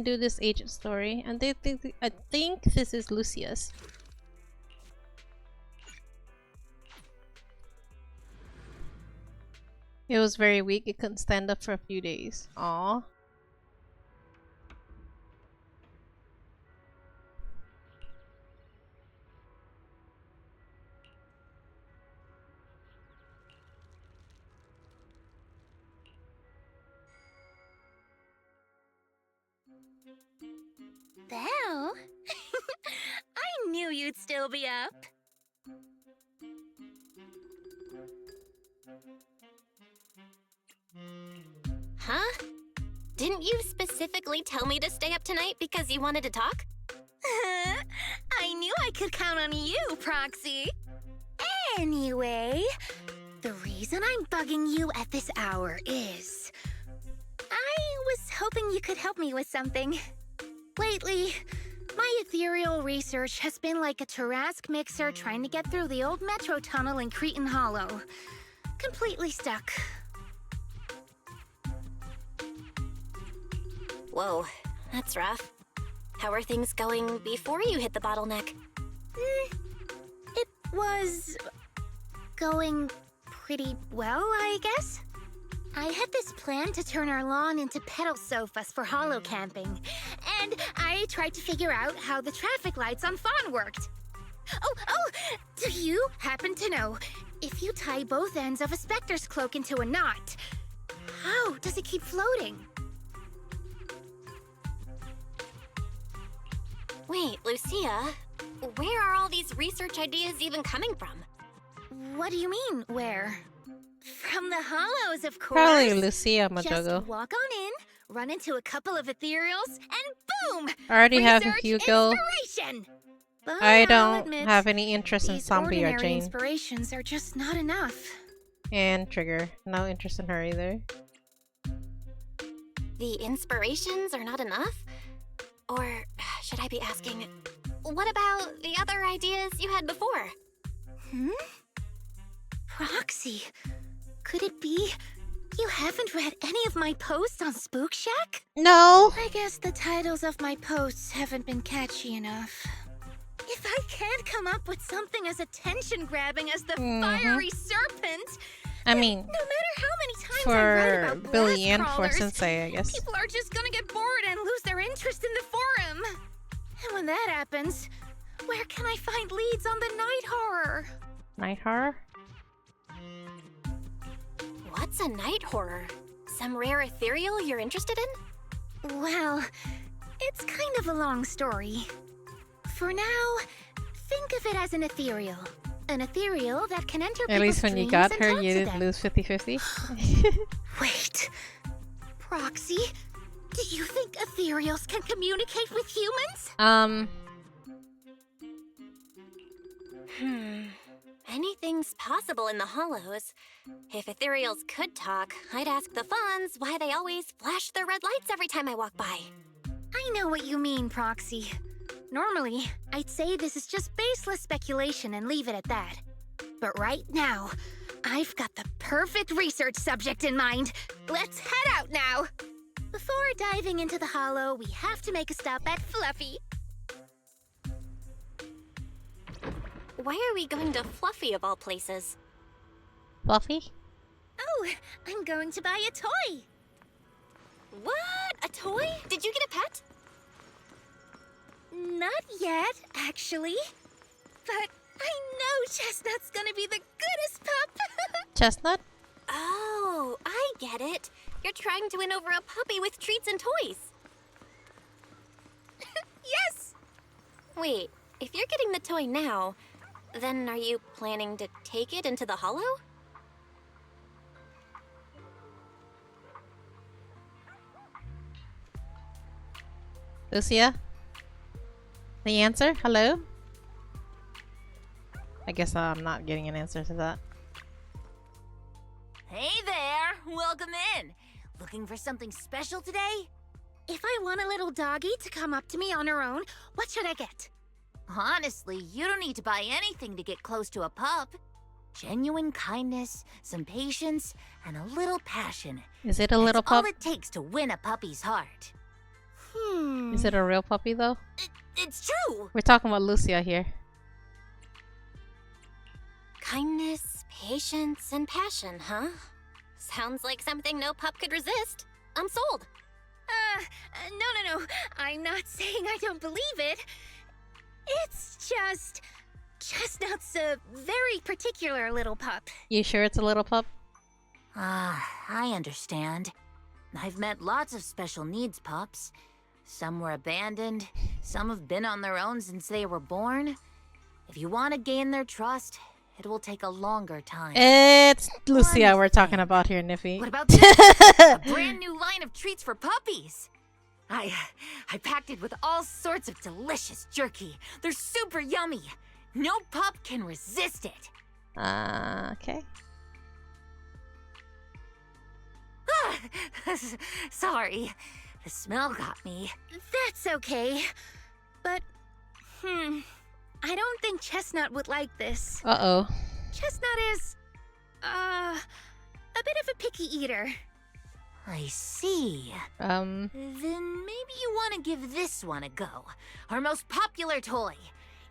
do this agent story, and I think this is Lucia's. It was very weak. It couldn't stand up for a few days. Aww. Belle? I knew you'd still be up. Huh? Didn't you specifically tell me to stay up tonight because you wanted to talk? I knew I could count on you, Proxy. Anyway, the reason I'm bugging you at this hour is... I was hoping you could help me with something. Lately, my ethereal research has been like a Tarrasque mixer trying to get through the old metro tunnel in Cretan Hollow. Completely stuck. Whoa, that's rough. How are things going before you hit the bottleneck? It was... going pretty well, I guess. I had this plan to turn our lawn into pedal sofas for hollow camping, and I tried to figure out how the traffic lights on Fawn worked. Oh, do you happen to know, if you tie both ends of a Spectre's cloak into a knot, how does it keep floating? Wait, Lucia, where are all these research ideas even coming from? What do you mean, where? From the hollows, of course. Probably Lucia, Just Majogo. walk on in, run into a couple of ethereals, and boom! I already have a Research few go. inspiration! But I I'll don't admit, have any interest in these Zombie or ordinary Jane. inspirations are just not enough. And Trigger. No interest in her either. The inspirations are not enough? Or should I be asking, what about the other ideas you had before? Proxy, could it be you haven't read any of my posts on Spook Shack? No! I guess the titles of my posts haven't been catchy enough. If I can't come up with something as attention-grabbing as the fiery serpent, I mean, no matter how many times I write for about Billy blast and for crawlers, Sensei, I guess. people are just gonna get bored and lose their interest in the forum. And when that happens, where can I find leads on the night horror? Night horror? What's a night horror? Some rare ethereal you're interested in? Well, it's kind of a long story. For now, think of it as an ethereal. An ethereal that can enter At least when you people's got dreams her, and talk you to didn't them. lose 50-50. Wait. Proxy, do you think ethereals can communicate with humans? Anything's possible in the hollows. If ethereals could talk, I'd ask the Fawns why they always flash their red lights every time I walk by. I know what you mean, Proxy. Normally, I'd say this is just baseless speculation and leave it at that. But right now, I've got the perfect research subject in mind. Let's head out now! Before diving into the hollow, we have to make a stop at Fluffy. Why are we going to Fluffy of all places? Fluffy? Oh, I'm going to buy a toy! What? A toy? Did you get a pet? Not yet, actually. But I know Chestnut's gonna be the goodest pup! Chestnut? Oh, I get it. You're trying to win over a puppy with treats and toys. Yes! Wait, if you're getting the toy now, then are you planning to take it into the hollow? Lucia? The answer? Hello? I guess I'm not getting an answer to that. Hey there! Welcome in! Looking for something special today? If I want a little doggy to come up to me on her own, what should I get? Honestly, you don't need to buy anything to get close to a pup. Genuine kindness, some patience, and a little passion. Is it a little That's all pup? it takes to win a puppy's heart. Is it a real puppy though? It's true. We're talking about Lucia here. Kindness, patience, and passion, huh? Sounds like something no pup could resist. I'm sold. No. I'm not saying I don't believe it. It's just... Chestnut's a very particular little pup. You sure it's a little pup? I understand. I've met lots of special needs pups. Some were abandoned, some have been on their own since they were born. If you want to gain their trust, it will take a longer time. It's Lucia we're talking about here, Niffy. What about this? A brand new line of treats for puppies. I packed it with all sorts of delicious jerky. They're super yummy. No pup can resist it. Okay. Sorry. The smell got me. That's okay. But, I don't think Chestnut would like this. Uh-oh. Chestnut is, a bit of a picky eater. I see. Then maybe you want to give this one a go. Our most popular toy.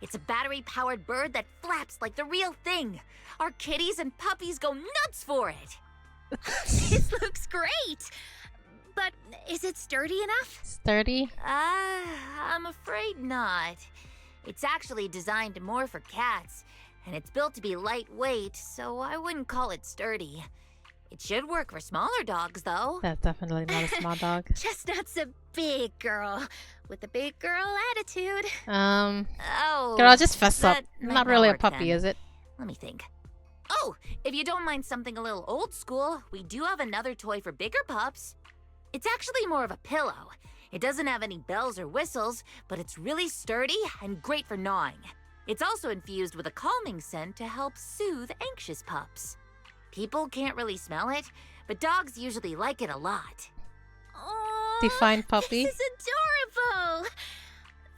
It's a battery-powered bird that flaps like the real thing. Our kitties and puppies go nuts for it. This looks great. But is it sturdy enough? Sturdy? I'm afraid not. It's actually designed more for cats, and it's built to be lightweight, so I wouldn't call it sturdy. It should work for smaller dogs, though. That's definitely not a small dog. Chestnut's a big girl with a big girl attitude. Oh, girl, just fess up. that might Not really a work puppy, then. is it? Let me think. Oh, if you don't mind something a little old school, we do have another toy for bigger pups. It's actually more of a pillow. It doesn't have any bells or whistles, but it's really sturdy and great for gnawing. It's also infused with a calming scent to help soothe anxious pups. People can't really smell it, but dogs usually like it a lot. Oh, Define puppy. This is adorable.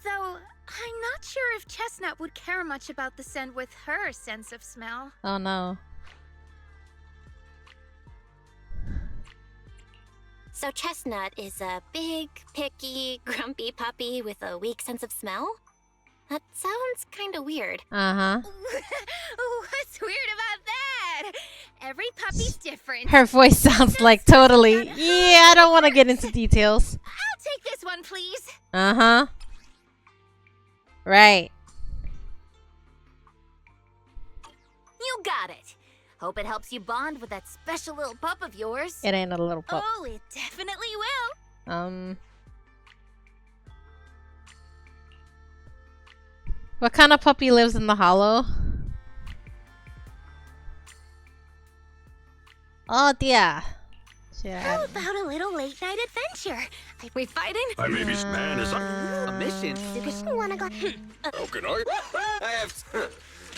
Though I'm not sure if Chestnut would care much about the scent with her sense of smell. Oh no. So Chestnut is a big, picky, grumpy puppy with a weak sense of smell? That sounds kind of weird. Uh-huh. What's weird about that? Every puppy's different. Her voice sounds like totally... Yeah, I don't want to get into details. I'll take this one, please. Uh-huh. Right. You got it. Hope it helps you bond with that special little pup of yours. It ain't a little pup. Oh, it definitely will. What kind of puppy lives in the hollow? Oh dear. How about a little late-night adventure? We fighting? I mean, this man is on a mission. Wanna go? How can I? I have.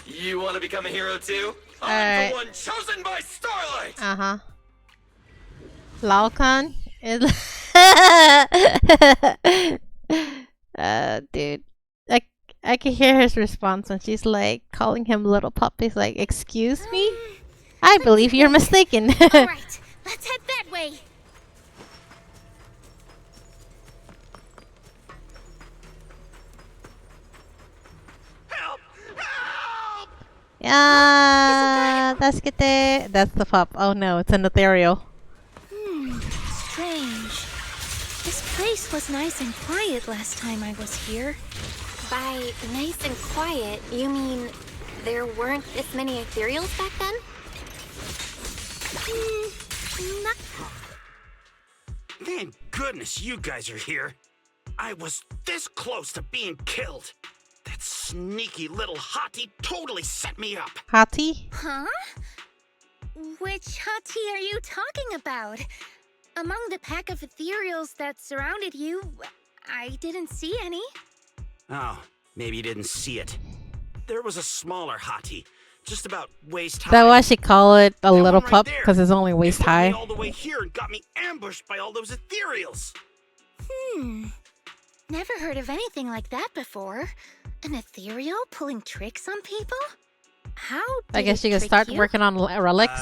You want to become a hero too? Alright. I'm the one chosen by Starlight. Uh-huh. Laokan is dude. I can hear his response when she's like calling him little puppies, like, excuse me? I believe you're mistaken. Alright, let's head that way. Help! Help! Yeah, that's good. That's the pup. Oh no, it's an ethereal. Strange. This place was nice and quiet last time I was here. By nice and quiet, you mean there weren't this many ethereals back then? Thank goodness you guys are here. I was this close to being killed. That sneaky little hottie totally set me up. Hati? Huh? Which hottie are you talking about? Among the pack of ethereals that surrounded you, I didn't see any. Oh, maybe you didn't see it. There was a smaller hottie, just about waist high. Is that why she call it a That little one right pup? there. Because it's only waist It brought high? me all the way here and got me ambushed by all those ethereals. Never heard of anything like that before. An ethereal pulling tricks on people? How did I guess it you can trick start you? working on relics.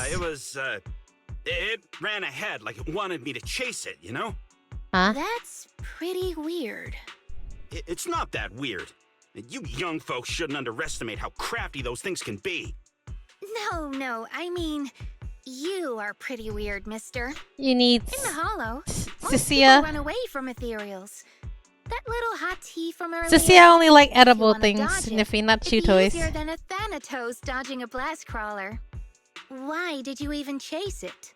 It ran ahead like it wanted me to chase it, you know? Huh? That's pretty weird. It's not that weird. You young folks shouldn't underestimate how crafty those things can be. No, I mean, you are pretty weird, mister. You need In the hollow, most Cecilia. people run away from ethereals. That little hot tea from earlier. Cecilia only like if you edible wanna things, dodge it, Sniffy, not it'd chew be toys. easier than a Thanatos dodging a blast crawler. Why did you even chase it?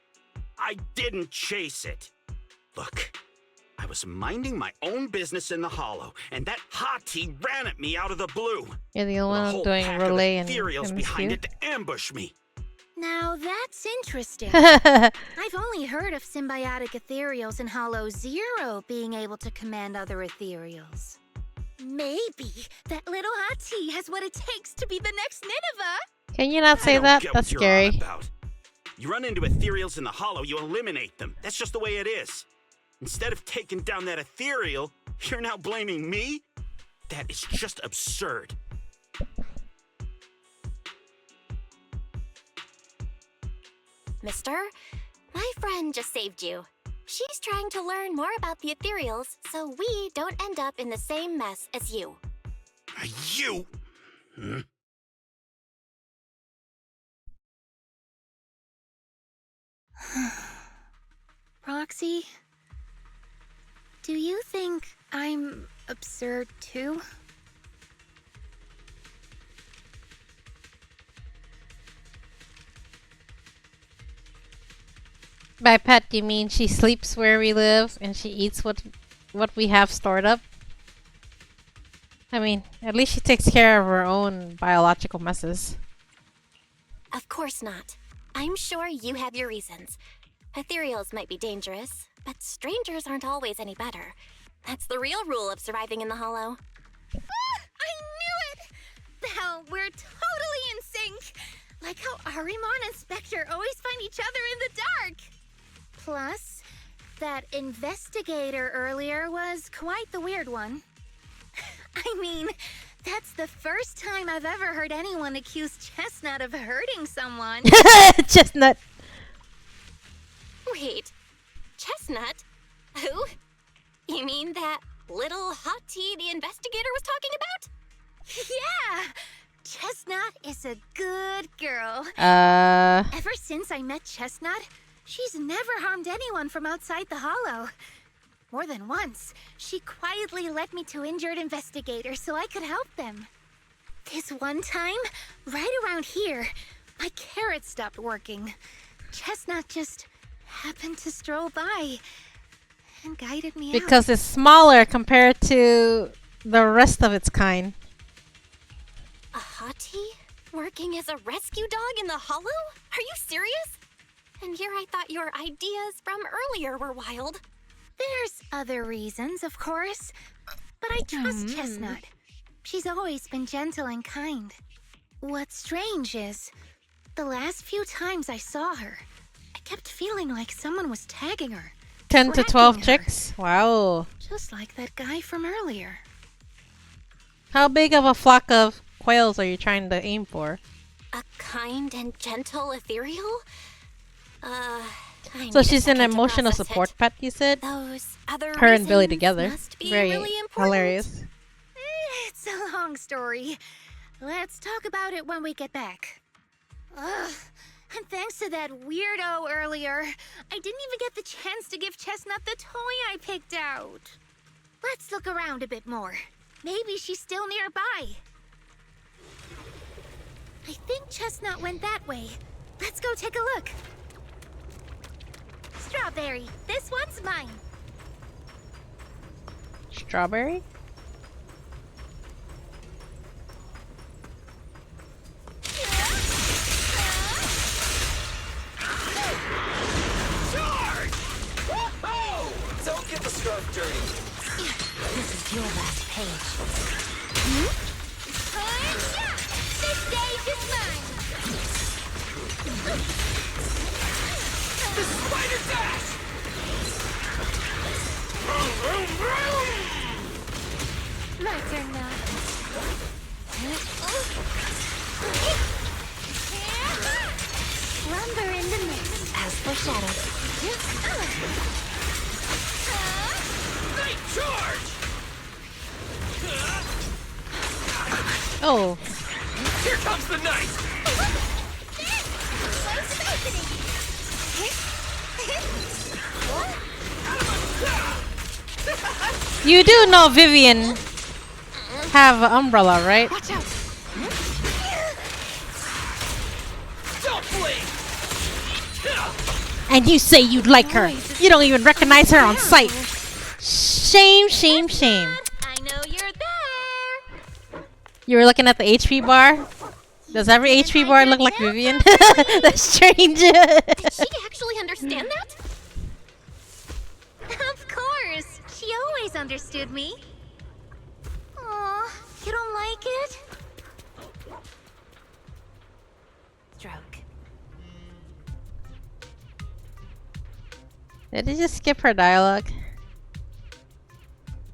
I didn't chase it. Look, I was minding my own business in the hollow, and that hottie ran at me out of the blue. You're the With a only one whole doing pack relay of and ethereals behind MSU. it to ambush me. Now that's interesting. I've only heard of symbiotic ethereals in Hollow Zero being able to command other ethereals. Maybe that little hot tea has what it takes to be the next Nineveh. Can you not I say don't that? get That's what you're on scary. about. You run into ethereals in the hollow, you eliminate them. That's just the way it is. Instead of taking down that ethereal, you're now blaming me? That is just absurd. Mister, my friend just saved you. She's trying to learn more about the ethereals so we don't end up in the same mess as you. You? Hmm? Roxy, do you think I'm absurd too? By pet, you mean she sleeps where we live and she eats what we have stored up? I mean, at least she takes care of her own biological messes. Of course not. I'm sure you have your reasons. Ethereals might be dangerous, but strangers aren't always any better. That's the real rule of surviving in the hollow. I knew it! Belle, we're totally in sync! Like how Arimon and Spectre always find each other in the dark! Plus, that investigator earlier was quite the weird one. I mean, that's the first time I've ever heard anyone accuse Chestnut of hurting someone. Chestnut. Wait, Chestnut? Who? You mean that little hot tea the investigator was talking about? Yeah! Chestnut is a good girl. Ever since I met Chestnut, she's never harmed anyone from outside the hollow. More than once, she quietly led me to injured investigators so I could help them. This one time, right around here, my carrot stopped working. Chestnut just happened to stroll by and guided me out. Because it's smaller compared to the rest of its kind. A hottie? Working as a rescue dog in the hollow? Are you serious? And here I thought your ideas from earlier were wild. There's other reasons, of course, but I trust Chestnut. She's always been gentle and kind. What's strange is, the last few times I saw her, I kept feeling like someone was tagging her. 10 to 12 tracking her, chicks? Wow. Just like that guy from earlier. How big of a flock of quails are you trying to aim for? A kind and gentle ethereal? I So need a she's an second to emotional process support it. pet, you said? Those other Her and Billy reasons together. must be Very really important. hilarious. It's a long story. Let's talk about it when we get back. Ugh. And thanks to that weirdo earlier, I didn't even get the chance to give Chestnut the toy I picked out. Let's look around a bit more. Maybe she's still nearby. I think Chestnut went that way. Let's go take a look. Strawberry, this one's mine. Strawberry? Charge! Whoa! Don't get the scarf dirty. This is your last page. This stage is mine. The spider dash! My turn now. Lumber in the mix. As foreshadowed. charge! Oh, Here comes the knight! you do know Vivian have an umbrella, right? Watch out! Don't blink! And you say you'd like her. You don't even recognize her on sight. Shame, shame, shame. I know you're there. You were looking at the HP bar? Does every HP bar look like Vivian? That's strange. Did she actually understand that? Of course. She always understood me. Aw, you don't like it? Stroke. Did you just skip her dialogue?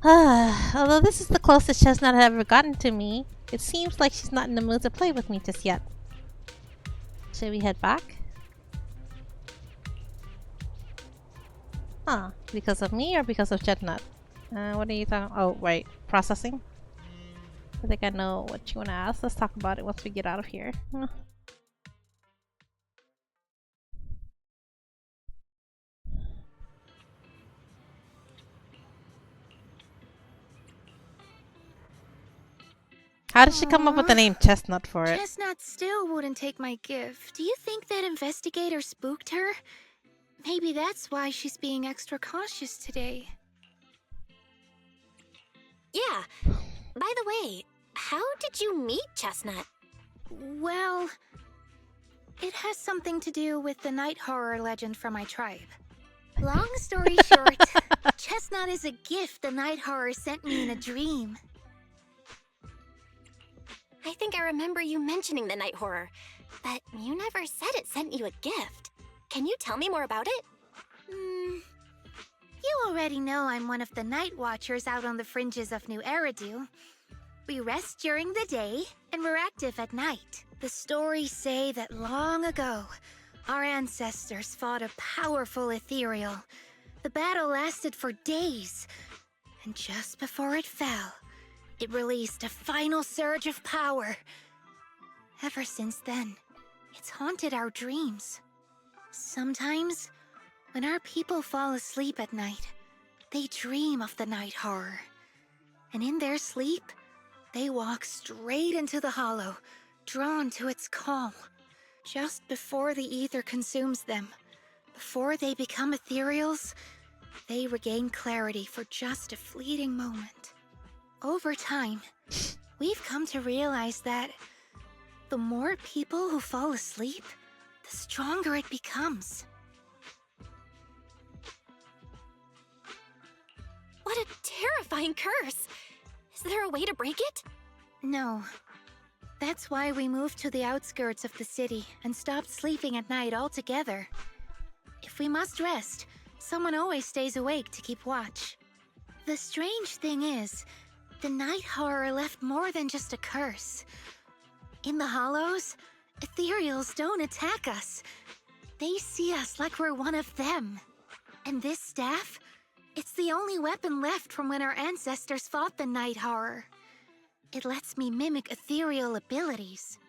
Although this is the closest Chestnut has ever gotten to me, it seems like she's not in the mood to play with me just yet. Should we head back? Huh. Because of me or because of Chestnut? What are you talking? Oh, right. Processing? I think I know what you want to ask. Let's talk about it once we get out of here. How did she come up with the name Chestnut for it? Chestnut still wouldn't take my gift. Do you think that investigator spooked her? Maybe that's why she's being extra cautious today. Yeah. By the way, how did you meet Chestnut? Well, it has something to do with the night horror legend from my tribe. Long story short, Chestnut is a gift the night horror sent me in a dream. I think I remember you mentioning the night horror, but you never said it sent you a gift. Can you tell me more about it? You already know I'm one of the night watchers out on the fringes of New Eridu. We rest during the day, and we're active at night. The stories say that long ago, our ancestors fought a powerful ethereal. The battle lasted for days, and just before it fell, it released a final surge of power. Ever since then, it's haunted our dreams. Sometimes, when our people fall asleep at night, they dream of the night horror. And in their sleep, they walk straight into the hollow, drawn to its call. Just before the ether consumes them, before they become ethereals, they regain clarity for just a fleeting moment. Over time, we've come to realize that the more people who fall asleep, the stronger it becomes. What a terrifying curse! Is there a way to break it? No. That's why we moved to the outskirts of the city and stopped sleeping at night altogether. If we must rest, someone always stays awake to keep watch. The strange thing is, the night horror left more than just a curse. In the hollows, ethereals don't attack us. They see us like we're one of them. And this staff, it's the only weapon left from when our ancestors fought the night horror. It lets me mimic ethereal abilities.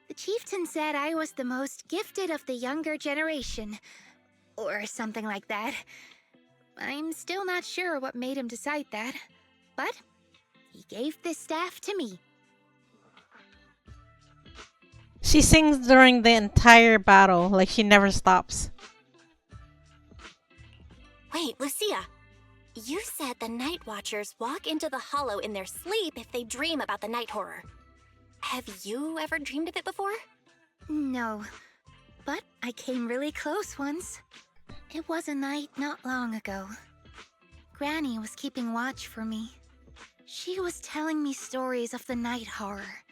The chieftain said I was the most gifted of the younger generation, or something like that. I'm still not sure what made him decide that, but he gave this staff to me. She sings during the entire battle, like she never stops. Wait, Lucia. You said the Night Watchers walk into the hollow in their sleep if they dream about the night horror. Have you ever dreamed of it before? No, but I came really close once. It was a night not long ago. Granny was keeping watch for me. She was telling me stories of the night horror,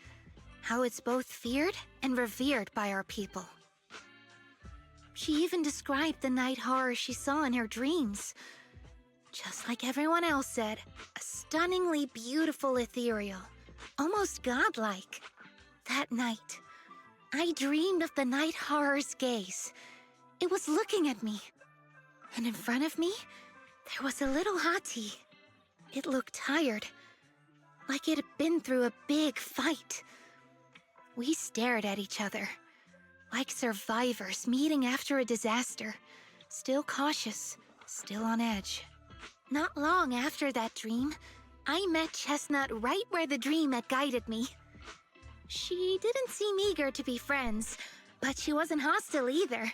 how it's both feared and revered by our people. She even described the night horror she saw in her dreams. Just like everyone else said, a stunningly beautiful ethereal, almost godlike. That night, I dreamed of the night horror's gaze. It was looking at me. And in front of me, there was a little hottie. It looked tired, like it had been through a big fight. We stared at each other, like survivors meeting after a disaster, still cautious, still on edge. Not long after that dream, I met Chestnut right where the dream had guided me. She didn't seem eager to be friends, but she wasn't hostile either.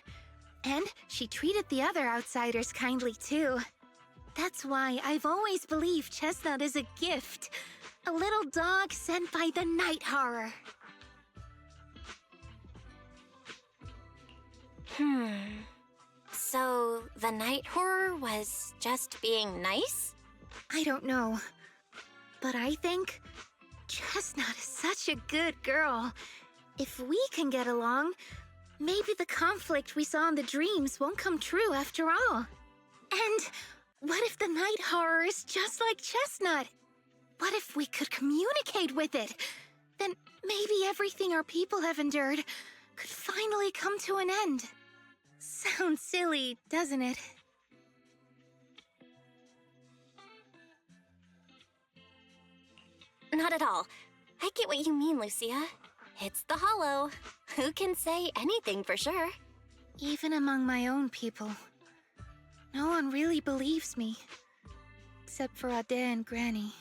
And she treated the other outsiders kindly too. That's why I've always believed Chestnut is a gift. A little dog sent by the night horror. So the night horror was just being nice? I don't know. But I think Chestnut is such a good girl. If we can get along, maybe the conflict we saw in the dreams won't come true after all. And what if the night horror is just like Chestnut? What if we could communicate with it? Then maybe everything our people have endured could finally come to an end. Sounds silly, doesn't it? Not at all. I get what you mean, Lucia. It's the Hollow. Who can say anything for sure? Even among my own people, no one really believes me. Except for Ade and Granny.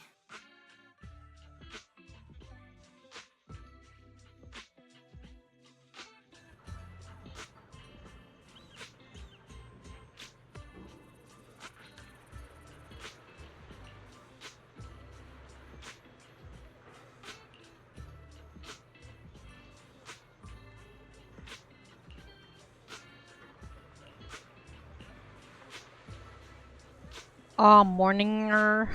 Oh, morninger.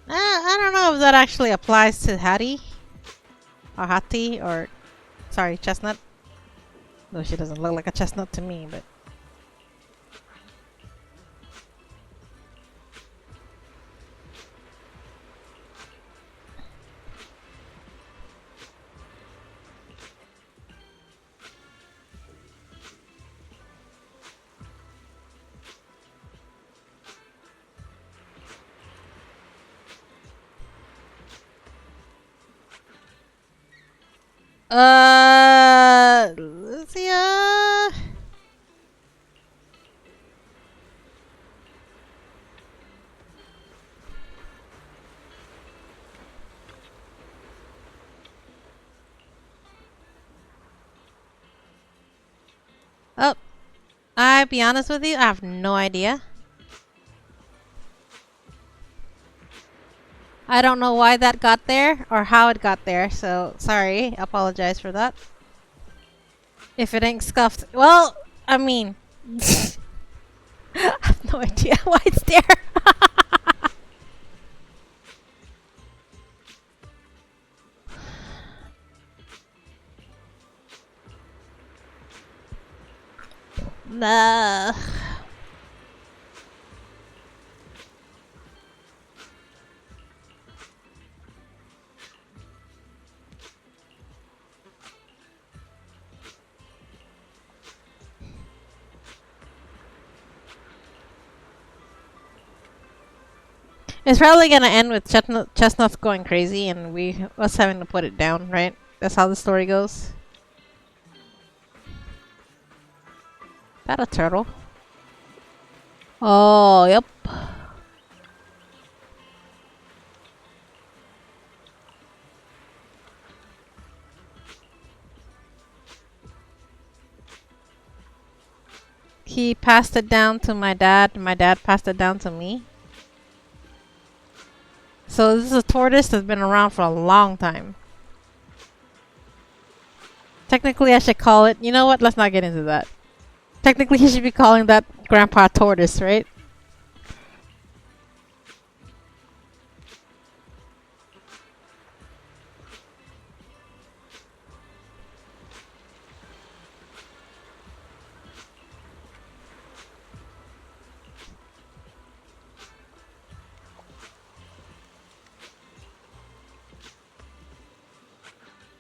I don't know if that actually applies to Hattie. Or Hattie, or... Sorry, Chestnut. Though she doesn't look like a chestnut to me, but... Lucia? Oh, I'll be honest with you, I have no idea. I don't know why that got there or how it got there, so sorry, apologize for that. If it ain't scuffed, well, I mean, I have no idea why it's there. Nah. It's probably gonna end with Chestnuts going crazy and us having to put it down, right? That's how the story goes. That a turtle? Oh, yep. He passed it down to my dad, and my dad passed it down to me. So this is a tortoise that's been around for a long time. Technically, I should call it. You know what? Let's not get into that. Technically, he should be calling that Grandpa Tortoise, right?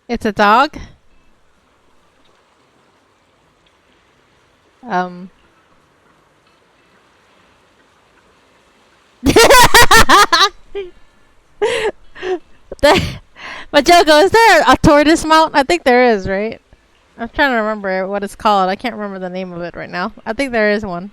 It's a dog. Um. Majoko, is there a tortoise mount? I think there is, right? I'm trying to remember what it's called. I can't remember the name of it right now. I think there is one.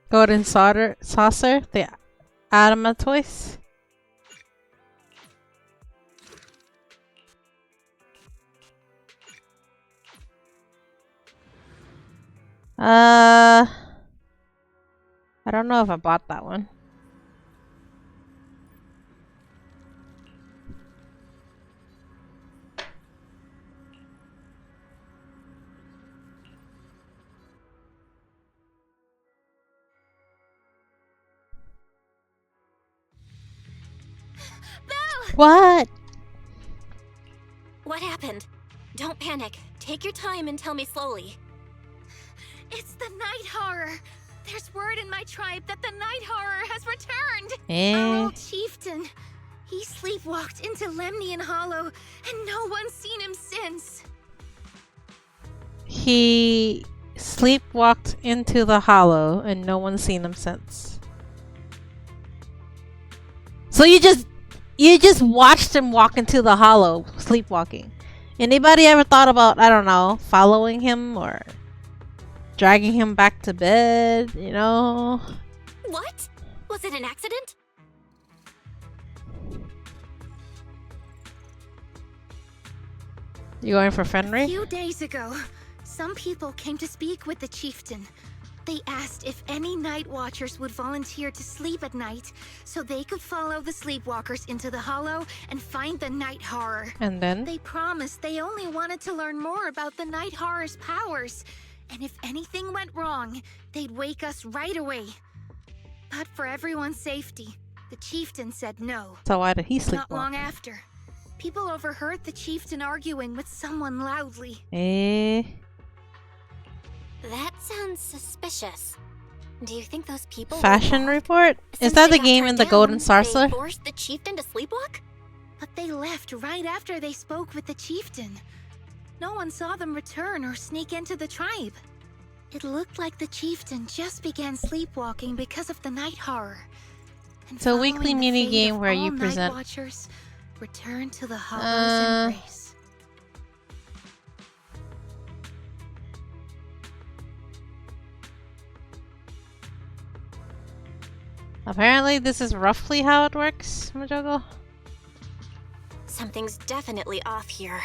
Golden saucer, the Adamatoise. I don't know if I bought that one. Belle! What? What happened? Don't panic. Take your time and tell me slowly. It's the night horror. There's word in my tribe that the night horror has returned. Our Eh. old chieftain. He sleepwalked into Lemnian Hollow, and no one's seen him since. He sleepwalked into the hollow and no one's seen him since. So you just watched him walk into the hollow, sleepwalking. Anybody ever thought about, I don't know, following him or dragging him back to bed, you know? What? Was it an accident? You going for A Fenrir? few days ago, some people came to speak with the chieftain. They asked if any night watchers would volunteer to sleep at night so they could follow the sleepwalkers into the hollow and find the night horror. And then? They promised they only wanted to learn more about the night horror's powers, and if anything went wrong, they'd wake us right away. But for everyone's safety, the chieftain said no. So why did he Not long sleepwalk? after, people overheard the chieftain arguing with someone loudly. Eh. That sounds suspicious. Do you think those people were Fashion involved? report? Is Since that they the got game turned in the down, Golden Saucer? They forced the chieftain to sleepwalk? But they left right after they spoke with the chieftain. No one saw them return or sneak into the tribe. It looked like the chieftain just began sleepwalking because of the night horror. And It's a weekly following the mini fate game of where all you night present- watchers return to the hollow's embrace. Apparently this is roughly how it works, Majoko. Something's definitely off here.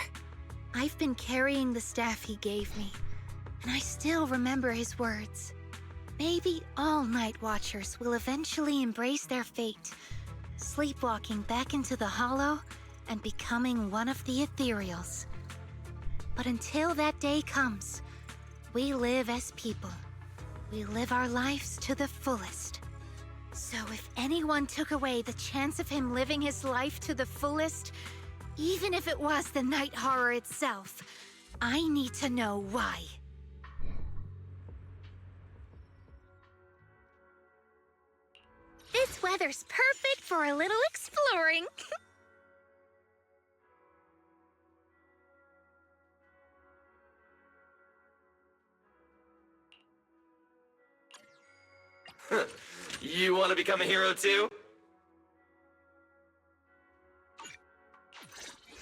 I've been carrying the staff he gave me, and I still remember his words. Maybe all night watchers will eventually embrace their fate, sleepwalking back into the hollow and becoming one of the ethereals. But until that day comes, we live as people. We live our lives to the fullest. So if anyone took away the chance of him living his life to the fullest, even if it was the night horror itself, I need to know why. This weather's perfect for a little exploring. You want to become a hero too?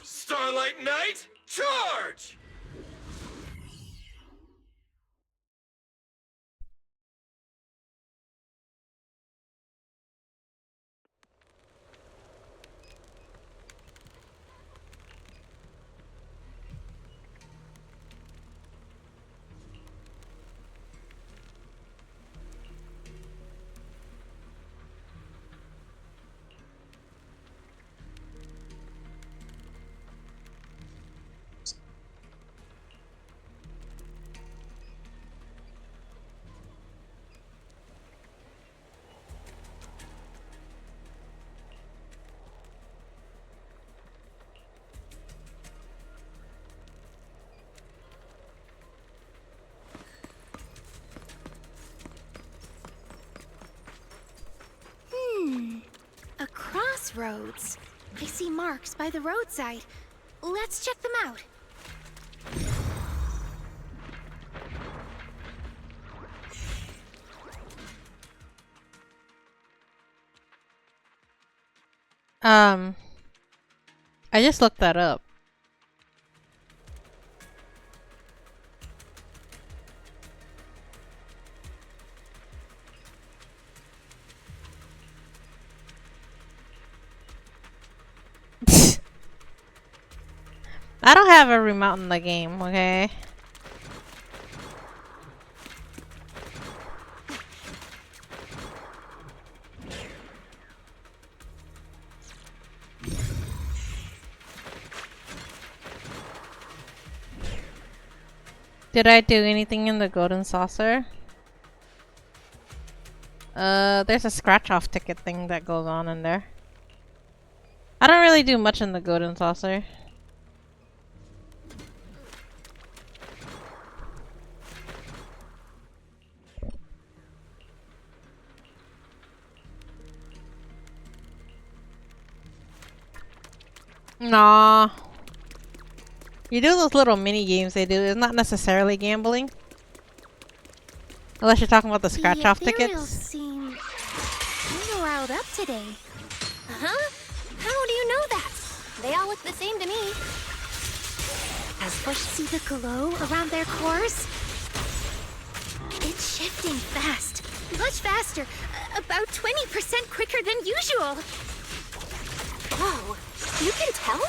Starlight Knight, charge! A crossroads. I see marks by the roadside. Let's check them out. I just looked that up. I don't have every mountain in the game, okay? Did I do anything in the golden saucer? There's a scratch-off ticket thing that goes on in there. I don't really do much in the golden saucer. Nah. You do those little mini games they do. It's not necessarily gambling. Unless you're talking about the scratch-off The ethereals tickets. seem kind of riled up today. Huh? How do you know that? They all look the same to me. See the glow around their cores? It's shifting fast. Much faster. About 20% quicker than usual. Whoa, you can tell?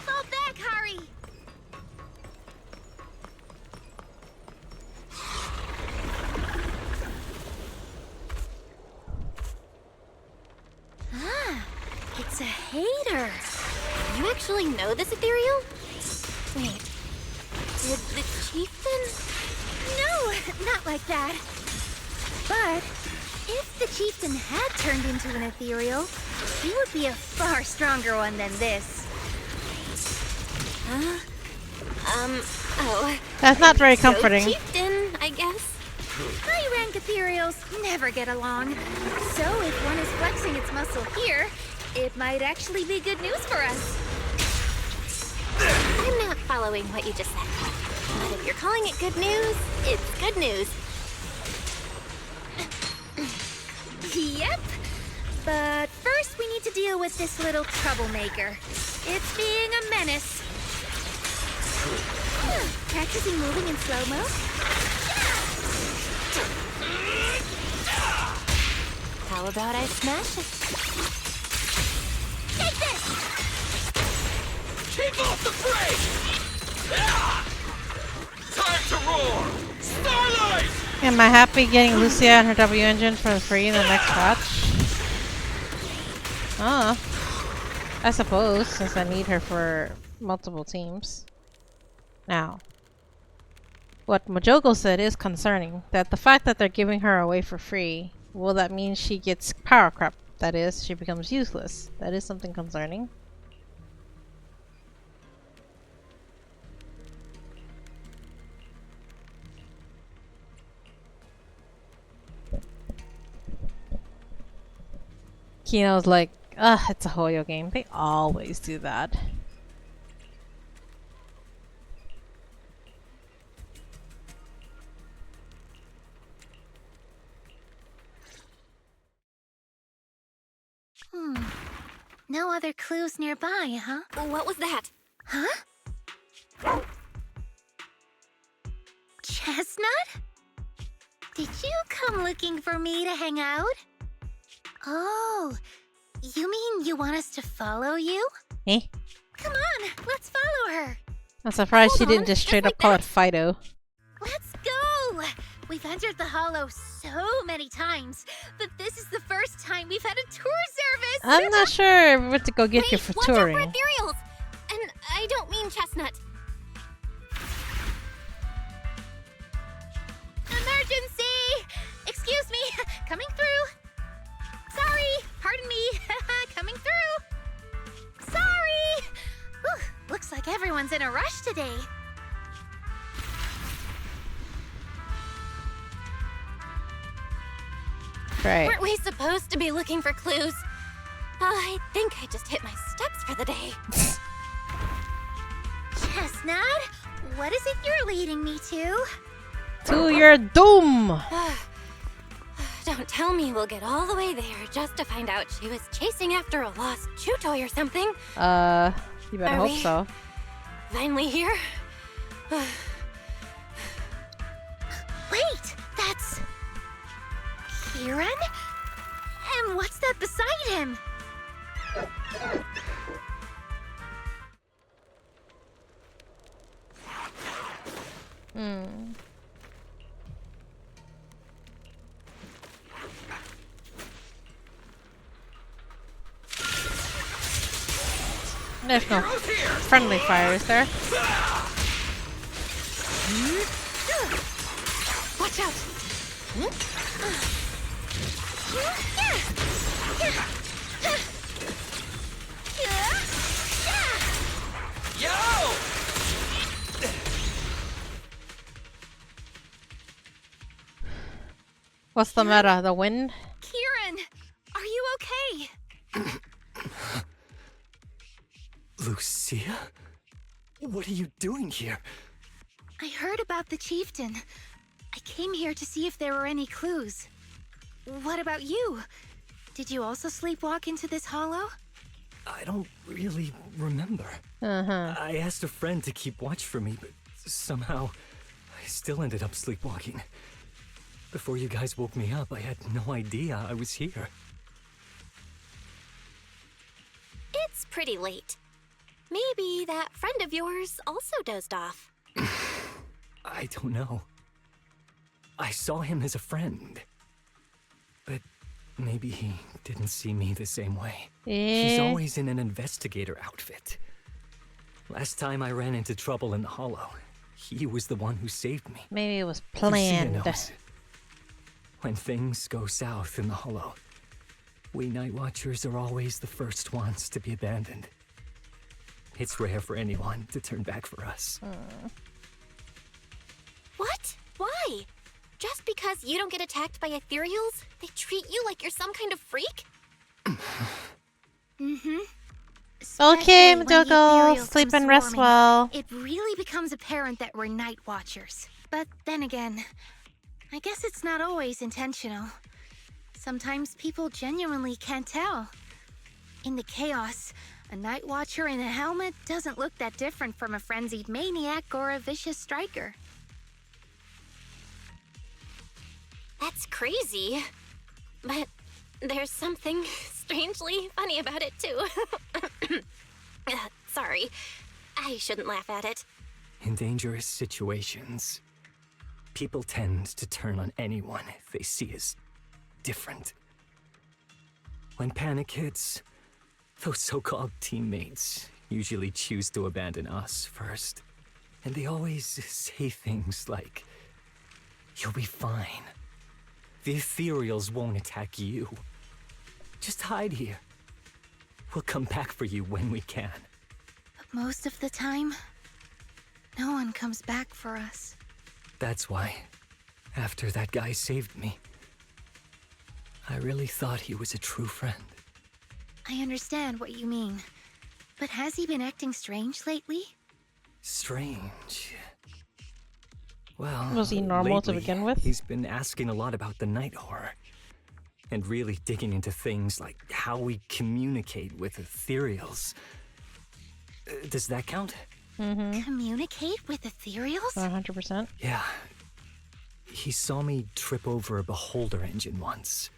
Fall back, Hari! Ah, it's a hater. You actually know this ethereal? Wait, did the chieftain? No, not like that. But if the chieftain had turned into an ethereal, he would be a far stronger one than this. Huh? Oh. That's not very So comforting. chieftain, I guess. High-rank ethereals never get along. So if one is flexing its muscle here, it might actually be good news for us. I'm not following what you just said. But if you're calling it good news, it's good news. Yep. But first we need to deal with this little troublemaker. It's being a menace. Practicing moving in slow-mo? How about I smash it? Take this! Keep off the brake! Ah! Time to roar! Starlight! Am I happy getting Lucia and her W engine for free in the next patch? I suppose, since I need her for multiple teams. Now, what Mojogo said is concerning. That the fact that they're giving her away for free, will that mean she gets power crap? That is, she becomes useless. That is something concerning. Kino's like, ugh, it's a Hoyo game. They always do that. No other clues nearby, huh? What was that? Huh? Chestnut? Did you come looking for me to hang out? Oh, you mean you want us to follow you? Eh? Come on, let's follow her. I'm surprised she Hold didn't on, just just straight like up call it Fido. Let's go! We've entered the Hollow so many times, but this is the first time we've had a tour service! I'm not sure what to go get you Wait, for watch out for touring. ethereals! And I don't mean Chestnut. Emergency! Excuse me, coming through. Sorry, pardon me, coming through. Sorry! Whew, looks like everyone's in a rush today. Right. Weren't we supposed to be looking for clues? I think I just hit my steps for the day. Chestnut, what is it you're leading me to? To your doom! Don't tell me we'll get all the way there just to find out she was chasing after a lost chew toy or something. You better Are hope we- so. Finally here? Wait, that's... Kieran? And what's that beside him? Hmm. There's no friendly fire, is there? Watch out! Yo! What's the matter? The wind? Kieran, are you okay? Lucia? What are you doing here? I heard about the chieftain. I came here to see if there were any clues. What about you? Did you also sleepwalk into this hollow? I don't really remember. Uh-huh. I asked a friend to keep watch for me, but somehow I still ended up sleepwalking. Before you guys woke me up, I had no idea I was here. It's pretty late. Maybe that friend of yours also dozed off. I don't know. I saw him as a friend. But maybe he didn't see me the same way. He's Eh? always in an investigator outfit. Last time I ran into trouble in the Hollow, he was the one who saved me. Maybe it was Lucia planned. knows. When things go south in the Hollow, we Night Watchers are always the first ones to be abandoned. It's rare for anyone to turn back for us. What? Why? Just because you don't get attacked by ethereals, they treat you like you're some kind of freak? Mm-hmm. Okay, Especially when the Madoko, ethereals sleep come and rest swarming. well. It really becomes apparent that we're Night Watchers. But then again, I guess it's not always intentional. Sometimes people genuinely can't tell. In the chaos, a Night Watcher in a helmet doesn't look that different from a frenzied maniac or a vicious striker. That's crazy. But there's something strangely funny about it, too. Sorry. I shouldn't laugh at it. In dangerous situations, people tend to turn on anyone they see as different. When panic hits, those so-called teammates usually choose to abandon us first. And they always say things like, "You'll be fine. The ethereals won't attack you. Just hide here. We'll come back for you when we can." But most of the time, no one comes back for us. That's why, after that guy saved me, I really thought he was a true friend. I understand what you mean. But has he been acting strange lately? Strange. Well, Was he normal to lately, begin with? He's been asking a lot about the night horror. and really digging into things like how we communicate with ethereals. Does that count? Communicate with ethereals? 100%. Yeah. He saw me trip over a beholder engine once.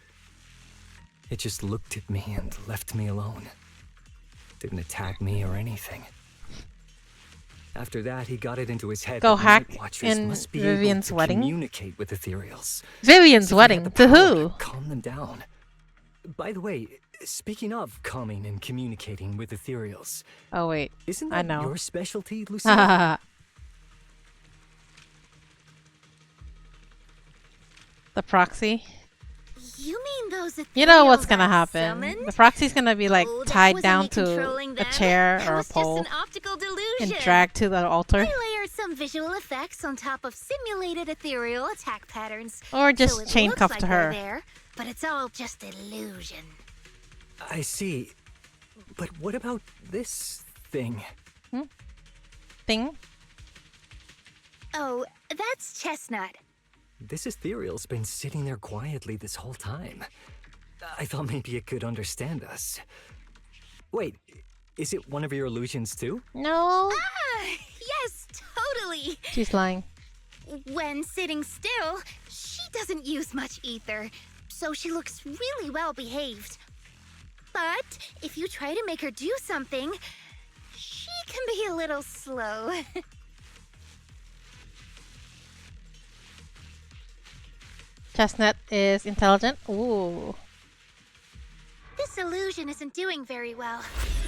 It just looked at me and left me alone. Didn't attack me or anything. After that, he got it into his head Go that hack Night Watchers in must be Vivian's able to wedding? communicate with ethereals. Vivian's So he had wedding? the To power who? calm them down. By the way, speaking of calming and communicating with ethereals, Oh, wait. isn't I that know. your specialty, Lucia? The proxy. You mean those ethereals You know what's gonna I happen. summoned? The proxy's gonna be like Oh, that tied wasn't down me to controlling a them. chair That or a was pole just an optical delusion. and dragged to the altar. I layered some visual effects on top of simulated ethereal attack patterns. Or just so it chain looks cuff like to they're her. there, but it's all just illusion. I see. But what about this thing? Thing? Oh, that's Chestnut. This ethereal's been sitting there quietly this whole time. I thought maybe it could understand us. Wait, is it one of your illusions too? No. Ah, yes, totally. She's lying. When sitting still, she doesn't use much ether, so she looks really well behaved. But if you try to make her do something, she can be a little slow. Chestnut is intelligent. Ooh. This illusion isn't doing very well.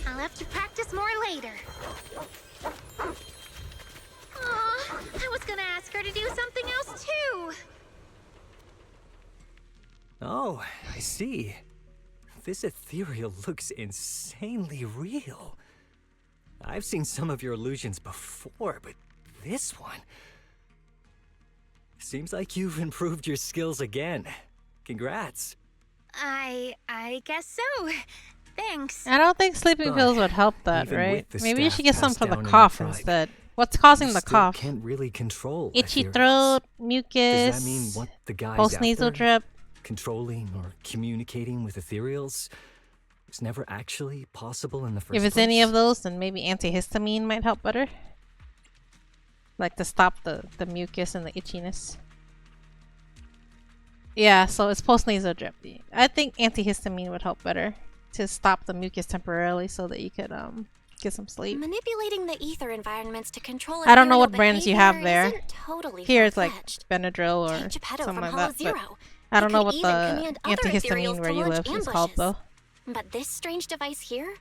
I'll have to practice more later. Aw, I was gonna ask her to do something else too. Oh, I see. This ethereal looks insanely real. I've seen some of your illusions before, but this one... Seems like you've improved your skills again. Congrats. I guess so. Thanks. I don't think sleeping But pills would help that, even right? with the Maybe you staff should get some passed for the down in our cough tribe, instead. What's causing You the still cough? can't really control Itchy ethereals. throat, mucus, Does that mean what the guy's post-nasal after? drip. Controlling or communicating with ethereals was never actually possible in the first If it's place? any of those, then maybe antihistamine might help better. Like to stop the mucus and the itchiness. Yeah, so it's post-nasal drip. I think antihistamine would help better to stop the mucus temporarily so that you could get some sleep. Manipulating the ether environments to control I don't know ethereal what brands you have behavior there. isn't totally Here it's like far-fetched. Benadryl or Take Geppetto something from like Hollow that. But Zero. I don't It know could what even the command other antihistamine ethereals where to you launch live is called ambushes. though. But this strange device here,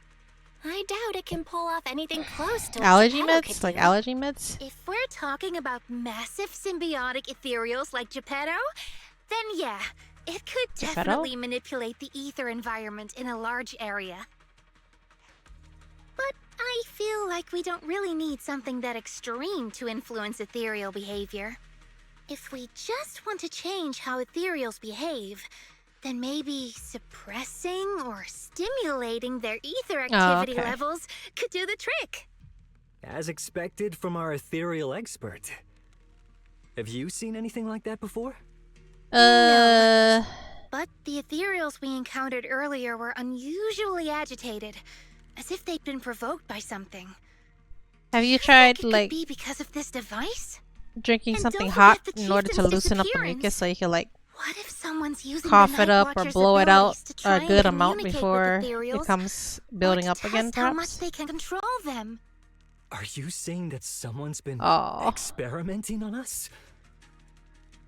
I doubt it can pull off anything close to what Allergy Geppetto meds? could Like do. allergy meds? If we're talking about massive symbiotic ethereals like Geppetto, then yeah, it could Geppetto? definitely manipulate the ether environment in a large area. But I feel like we don't really need something that extreme to influence ethereal behavior. If we just want to change how ethereals behave, then maybe suppressing or stimulating their ether activity okay. levels could do the trick. As expected from our ethereal expert. Have you seen anything like that before? But the ethereals we encountered earlier were unusually agitated, as if they'd been provoked by something. Have you Think tried it could like be because of this device? drinking And something don't hot forget the in order to chieftain's loosen up the disappearance. mucus so you can like What if someone's using cough the it Night up or Watcher's blow it out abilities to try a and good amount communicate with before it ethereals, comes or building to up again, test how much perhaps? they can control them? Are you saying that someone's been Oh. experimenting on us?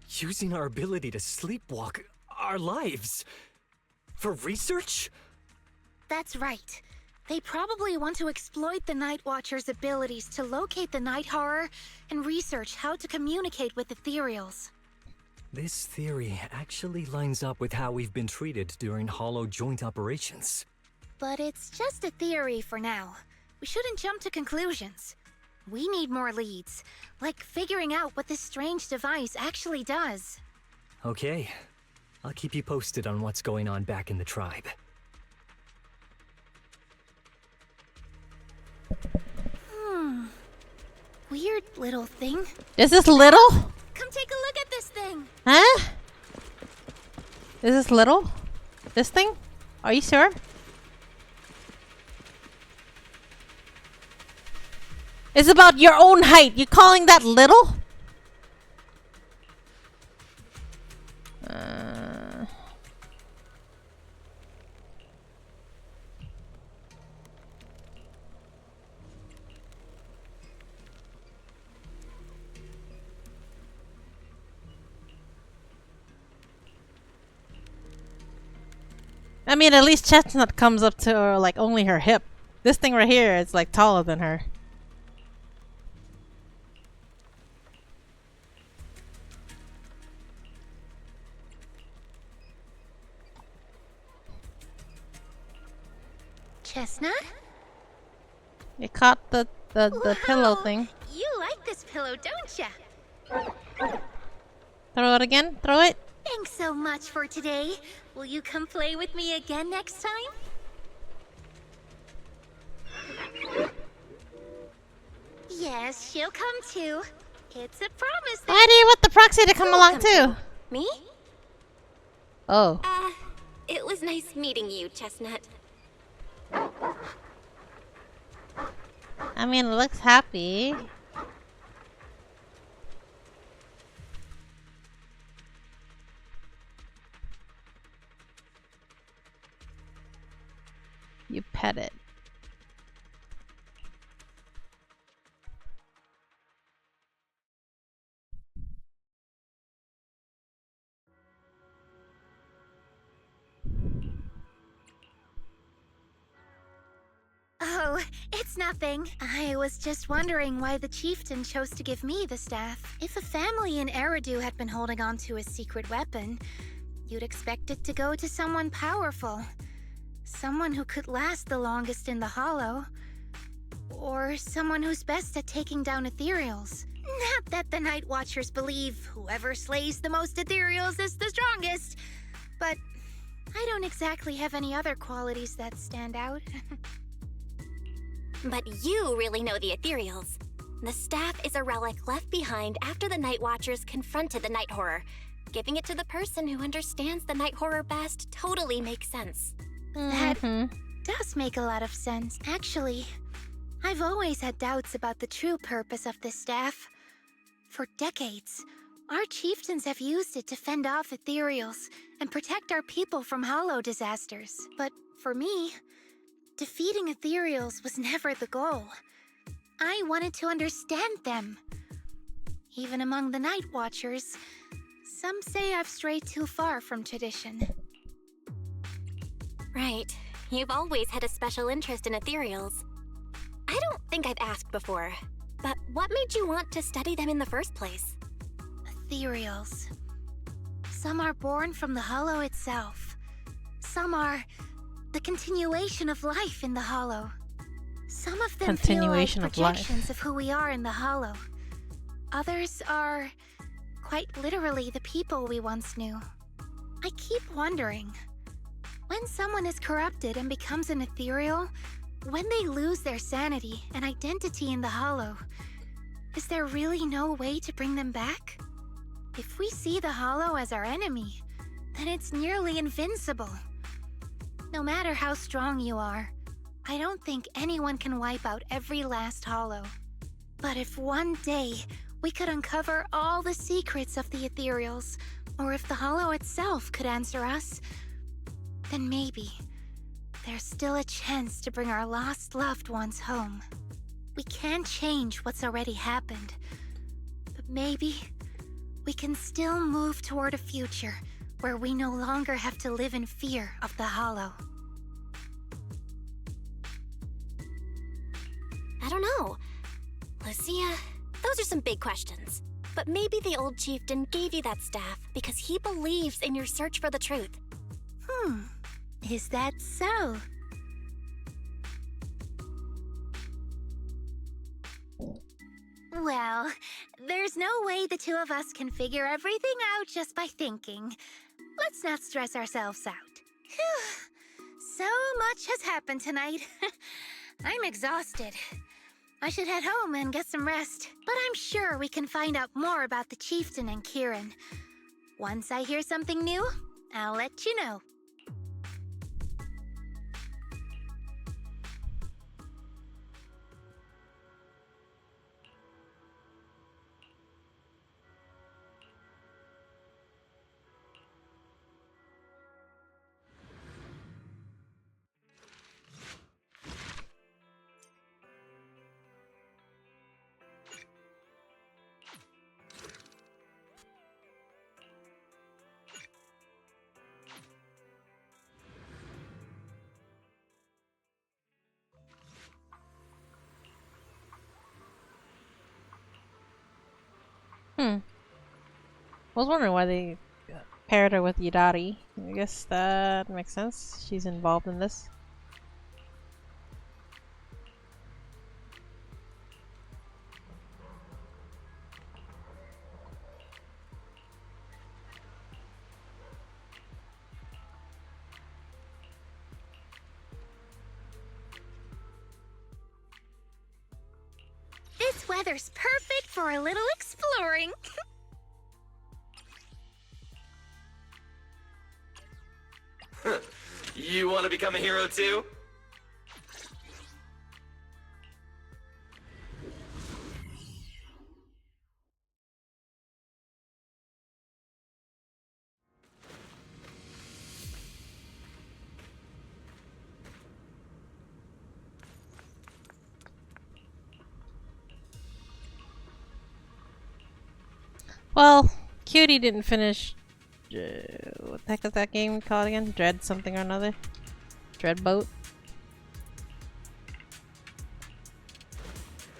Using our ability to sleepwalk our lives? For research? That's right. They probably want to exploit the Night Watcher's abilities to locate the night horror and research how to communicate with ethereals. This theory actually lines up with how we've been treated during Hollow joint operations. But it's just a theory for now. We shouldn't jump to conclusions. We need more leads, like figuring out what this strange device actually does. Okay, I'll keep you posted on what's going on back in the tribe. Weird little thing. Is this little? Come take a look at this thing. Huh? Is this little? This thing? Are you sure? It's about your own height. You calling that little? I mean, at least Chestnut comes up to her, like only her hip. This thing right here is like taller than her. Chestnut? You caught the pillow thing. You like this pillow, don't ya? Throw it again. Throw it. Thanks so much for today. Will you come play with me again next time? Yes, she'll come too. It's a promise. Why do you want the proxy to come along too? Me? Oh. It was nice meeting you, Chestnut. I mean, it looks happy. You pet it. Oh, it's nothing. I was just wondering why the chieftain chose to give me the staff. If a family in Eridu had been holding on to a secret weapon, you'd expect it to go to someone powerful. Someone who could last the longest in the Hollow. Or someone who's best at taking down ethereals. Not that the Night Watchers believe whoever slays the most ethereals is the strongest, but I don't exactly have any other qualities that stand out. But you really know the ethereals. The staff is a relic left behind after the Night Watchers confronted the Night Horror. Giving it to the person who understands the Night Horror best totally makes sense. That does make a lot of sense. Actually, I've always had doubts about the true purpose of this staff. For decades, our chieftains have used it to fend off ethereals and protect our people from hollow disasters. But for me, defeating ethereals was never the goal. I wanted to understand them. Even among the Night Watchers, some say I've strayed too far from tradition. Right. You've always had a special interest in ethereals. I don't think I've asked before, but what made you want to study them in the first place? Ethereals. Some are born from the Hollow itself. Some are the continuation of life in the Hollow. Some of them Continuation feel of like life. projections of who we are in the Hollow. Others are quite literally the people we once knew. I keep wondering, when someone is corrupted and becomes an ethereal, when they lose their sanity and identity in the Hollow, is there really no way to bring them back? If we see the Hollow as our enemy, then it's nearly invincible. No matter how strong you are, I don't think anyone can wipe out every last Hollow. But if one day we could uncover all the secrets of the ethereals, or if the Hollow itself could answer us, then maybe there's still a chance to bring our lost loved ones home. We can't change what's already happened, but maybe we can still move toward a future where we no longer have to live in fear of the Hollow. I don't know. Lucia, those are some big questions. But maybe the old chieftain gave you that staff because he believes in your search for the truth. Is that so? Well, there's no way the two of us can figure everything out just by thinking. Let's not stress ourselves out. Phew. So much has happened tonight. I'm exhausted. I should head home and get some rest. But I'm sure we can find out more about the chieftain and Kieran. Once I hear something new, I'll let you know. I was wondering why they paired her with Yidari. I guess that makes sense. She's involved in this. This weather's perfect for a little exploring. You want to become a hero too? Well, Cutie didn't finish. What the heck is that game called again? Dread something or another? Dread Boat?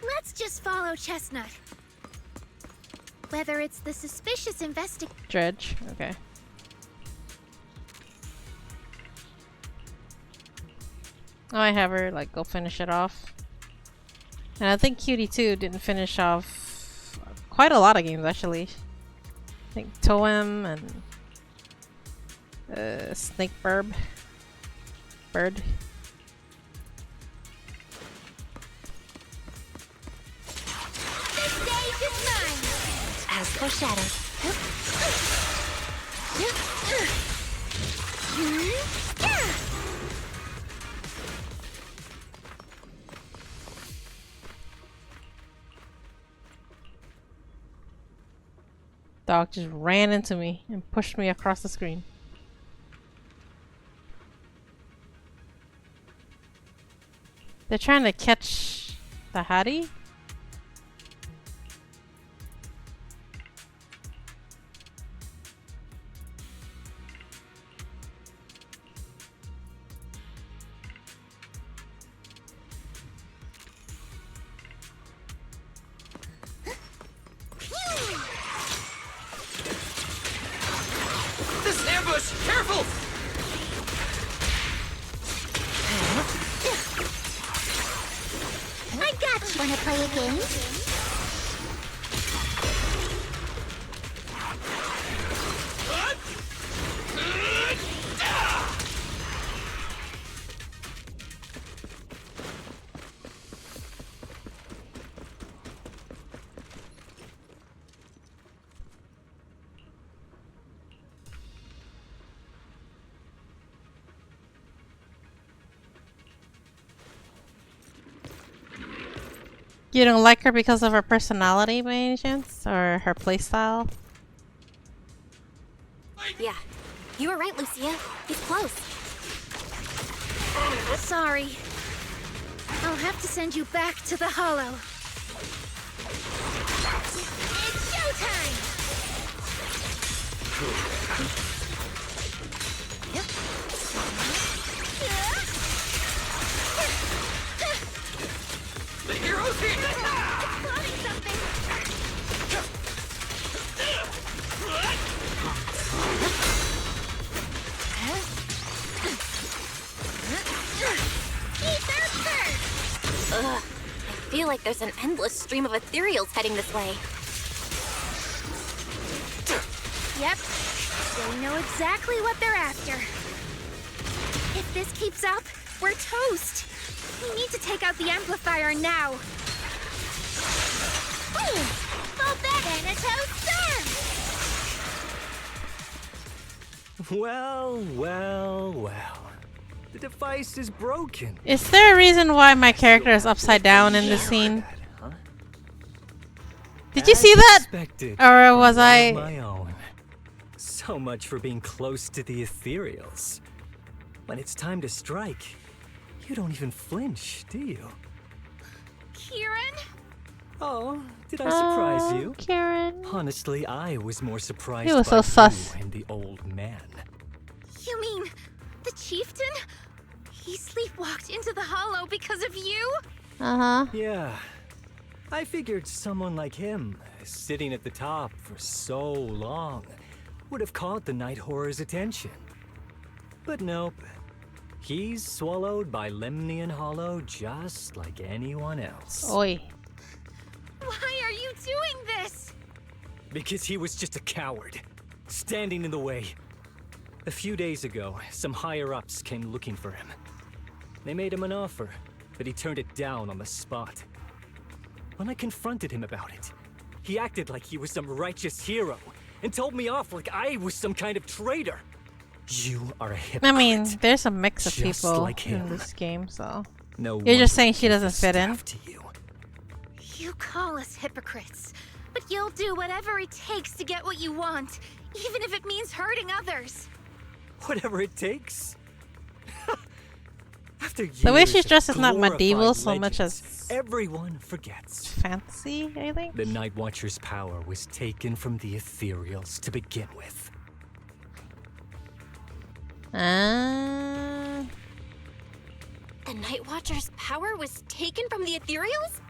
Let's just follow Chestnut. Whether it's the suspicious Dredge, okay. Oh, I have her, like, go finish it off. And I think Cutie too didn't finish off quite a lot of games, actually. I think Toem and Snake Bird. This stage is mine. As for Shadow. Dog just ran into me and pushed me across the screen. They're trying to catch the Hattie? This ambush! Careful! I got you. Wanna play a game? You don't like her because of her personality by any chance? Or her playstyle? Yeah, you were right, Lucia. He's close. Sorry. I'll have to send you back to the Hollow. It's showtime! The hero's here! Exploding something! Ether first! Ugh, I feel like there's an endless stream of ethereals heading this way. Yep. They know exactly what they're after. If this keeps up, we're toast. We need to take out the amplifier now. Boom! Full Thanatos storm! Well, well, well. The device is broken. Is there a reason why my character is upside down in this scene? That, huh? Did you see that? Expected Or from was one I... of my own. So much for being close to the ethereals. When it's time to strike, you don't even flinch, do you? Kieran? Oh, did I surprise you? Kieran. Honestly, I was more surprised He was by so sus. you and the old man. You mean the chieftain? He sleepwalked into the Hollow because of you? Uh-huh. Yeah, I figured someone like him, sitting at the top for so long, would have caught the night horror's attention. But nope. He's swallowed by Lemnian Hollow just like anyone else. Oi. Why are you doing this? Because he was just a coward, standing in the way. A few days ago, some higher-ups came looking for him. They made him an offer, but he turned it down on the spot. When I confronted him about it, he acted like he was some righteous hero and told me off like I was some kind of traitor. You are a hypocrite. I mean, there's a mix of Just people like him. in this game, so. No You're just saying wonder she he doesn't was fit in? stabbed to you. You call us hypocrites, but you'll do whatever it takes to get what you want, even if it means hurting others. Whatever it takes. After The way years she's of dressed is not glorified medieval so much legends, as everyone forgets. fancy, I think. The Night Watcher's power was taken from the Ethereals to begin with. Ah. The Night Watcher's power was taken from the Ethereals?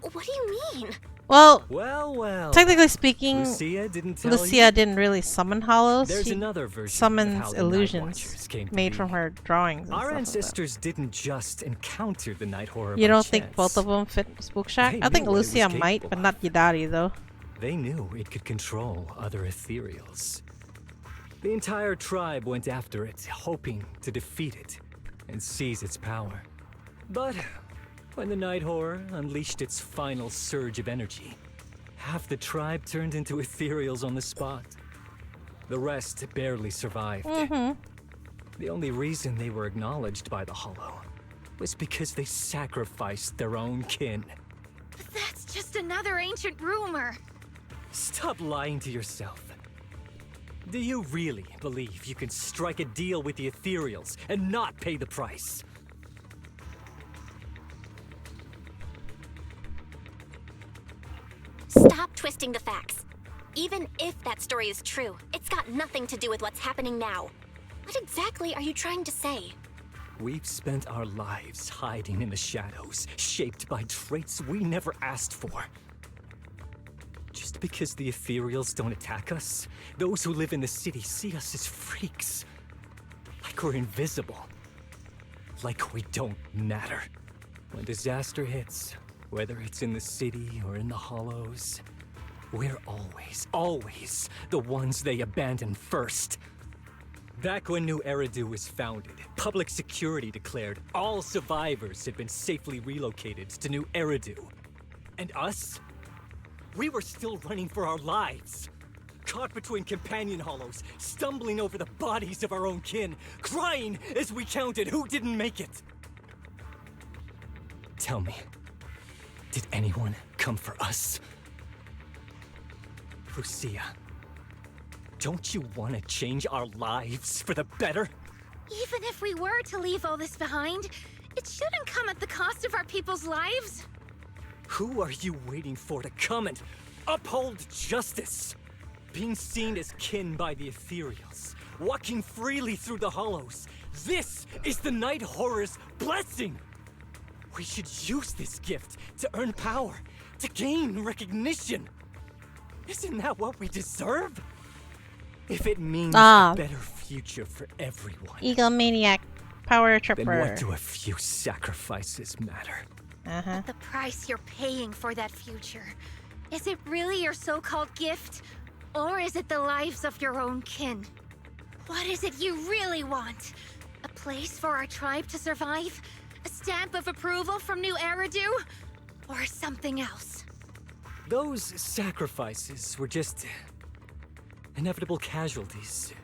What do you mean? Well, Well. technically speaking, Lucia didn't tell Lucia you? didn't really summon hollows. There's She another version of summons how the Night illusions Watchers came to made be. from her drawings. And Our stuff like ancestors didn't just encounter the Night Horror that. You by don't think chance. both of them fit Spook Shack? They I think knew what it was Lucia might, capable but not Yidari though. They knew it could control other Ethereals. The entire tribe went after it, hoping to defeat it and seize its power. But when the Night Horror unleashed its final surge of energy, half the tribe turned into Ethereals on the spot. The rest barely survived. The only reason they were acknowledged by the Hollow was because they sacrificed their own kin. But that's just another ancient rumor. Stop lying to yourself. Do you really believe you can strike a deal with the Ethereals and not pay the price? Stop twisting the facts. Even if that story is true, it's got nothing to do with what's happening now. What exactly are you trying to say? We've spent our lives hiding in the shadows, shaped by traits we never asked for. Just because the Ethereals don't attack us, those who live in the city see us as freaks. Like we're invisible. Like we don't matter. When disaster hits, whether it's in the city or in the hollows, we're always the ones they abandon first. Back when New Eridu was founded, public security declared all survivors had been safely relocated to New Eridu. And us? We were still running for our lives. Caught between companion hollows, stumbling over the bodies of our own kin, crying as we counted who didn't make it. Tell me, did anyone come for us? Lucia, don't you want to change our lives for the better? Even if we were to leave all this behind, it shouldn't come at the cost of our people's lives. Who are you waiting for to come and uphold justice? Being seen as kin by the Ethereals, walking freely through the hollows. This is the Night Horror's blessing! We should use this gift to earn power, to gain recognition. Isn't that what we deserve? If it means a better future for everyone, Eagle Maniac, Power Tripper. then what do a few sacrifices matter? The price you're paying for that future. Is it really your so-called gift? Or is it the lives of your own kin? What is it you really want? A place for our tribe to survive? A stamp of approval from New Eridu? Or something else? Those sacrifices were just inevitable casualties.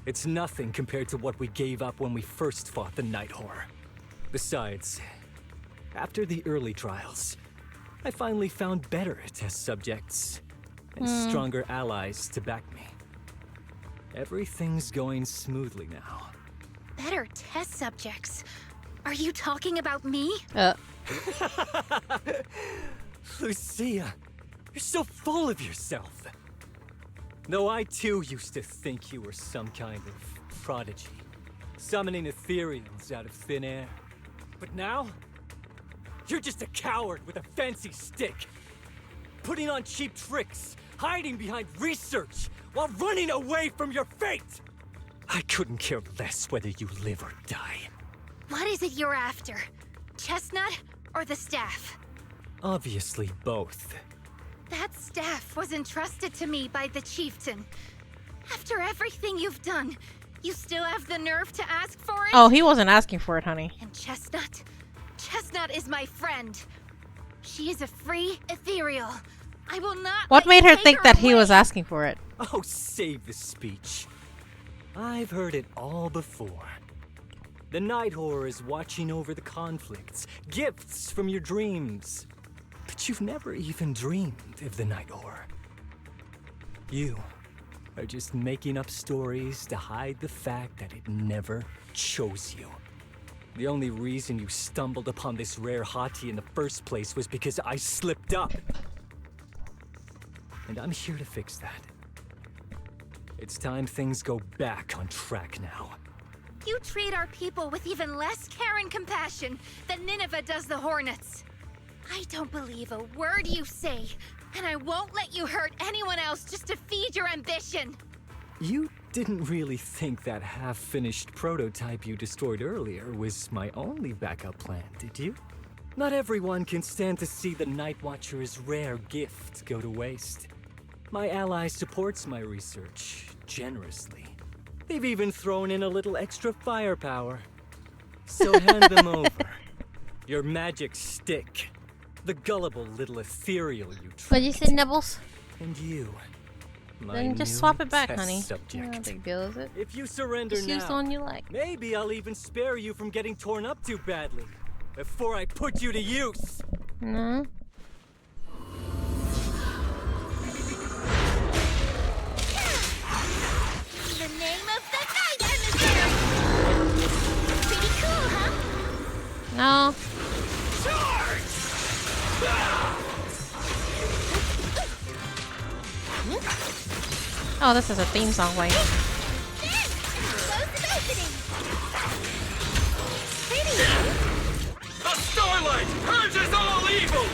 It's nothing compared to what we gave up when we first fought the Night Horror. Besides, after the early trials, I finally found better test subjects and stronger allies to back me. Everything's going smoothly now. Better test subjects? Are you talking about me? Lucia, you're so full of yourself. Though I too used to think you were some kind of prodigy, summoning ethereals out of thin air. But now, You're just a coward with a fancy stick. Putting on cheap tricks, hiding behind research, while running away from your fate! I couldn't care less whether you live or die. What is it you're after? Chestnut or the staff? Obviously both. That staff was entrusted to me by the chieftain. After everything you've done, you still have the nerve to ask for it? Oh, he wasn't asking for it, honey. And Chestnut? Chestnut is my friend. She is a free ethereal. I will not What let you made her take think that he away. was asking for it? Oh, save the speech. I've heard it all before. The night horror is watching over the conflicts, gifts from your dreams. But you've never even dreamed of the night horror. You are just making up stories to hide the fact that it never chose you. The only reason you stumbled upon this rare hottie in the first place was because I slipped up. And I'm here to fix that. It's time things go back on track now. You treat our people with even less care and compassion than Nineveh does the Hornets. I don't believe a word you say, and I won't let you hurt anyone else just to feed your ambition. You didn't really think that half-finished prototype you destroyed earlier was my only backup plan, did you? Not everyone can stand to see the Night Watcher's rare gift go to waste. My ally supports my research generously. They've even thrown in a little extra firepower. So hand them over. Your magic stick. The gullible little ethereal you But you said Nibbles? And you. My Then just new swap it back, test honey. subject. No big deal, is it? If you surrender Just use the now, one you like. maybe I'll even spare you from getting torn up too badly before I put you to use. No. The name of the night emissary! Pretty cool, huh? No. Oh, this is a theme song playing. The starlight purges all evil!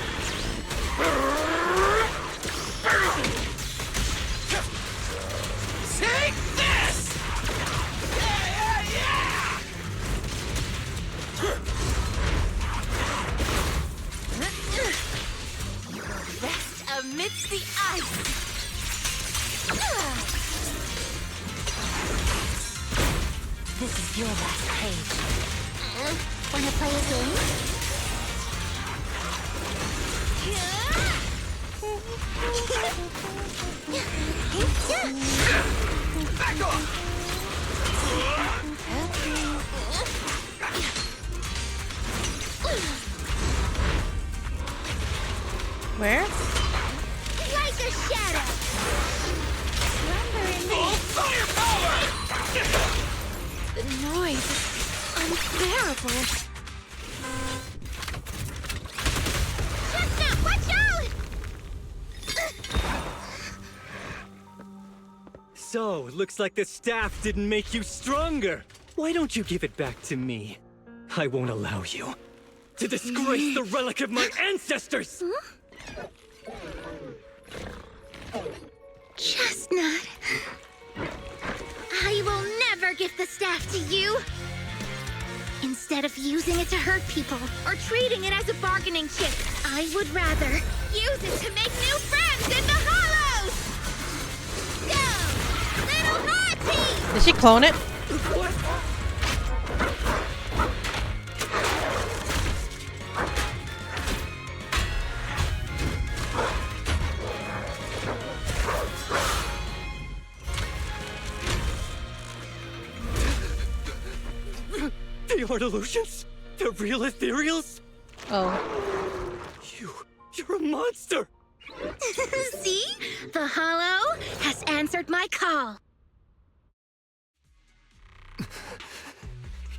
Take this! Yeah! Rest amidst the ice! This is your last page. Wanna play a game? Back off! Where? Like a shadow! Slumber in me! Firepower! The noise is unbearable. Chestnut, watch out! So, looks like the staff didn't make you stronger. Why don't you give it back to me? I won't allow you to disgrace the relic of my ancestors! Chestnut. I will never give the staff to you. Instead of using it to hurt people or treating it as a bargaining chip, I would rather use it to make new friends in the hollows. Go, little Hottie! Did she clone it? They aren't illusions? They're real ethereals? Oh. You're a monster! See? The hollow has answered my call.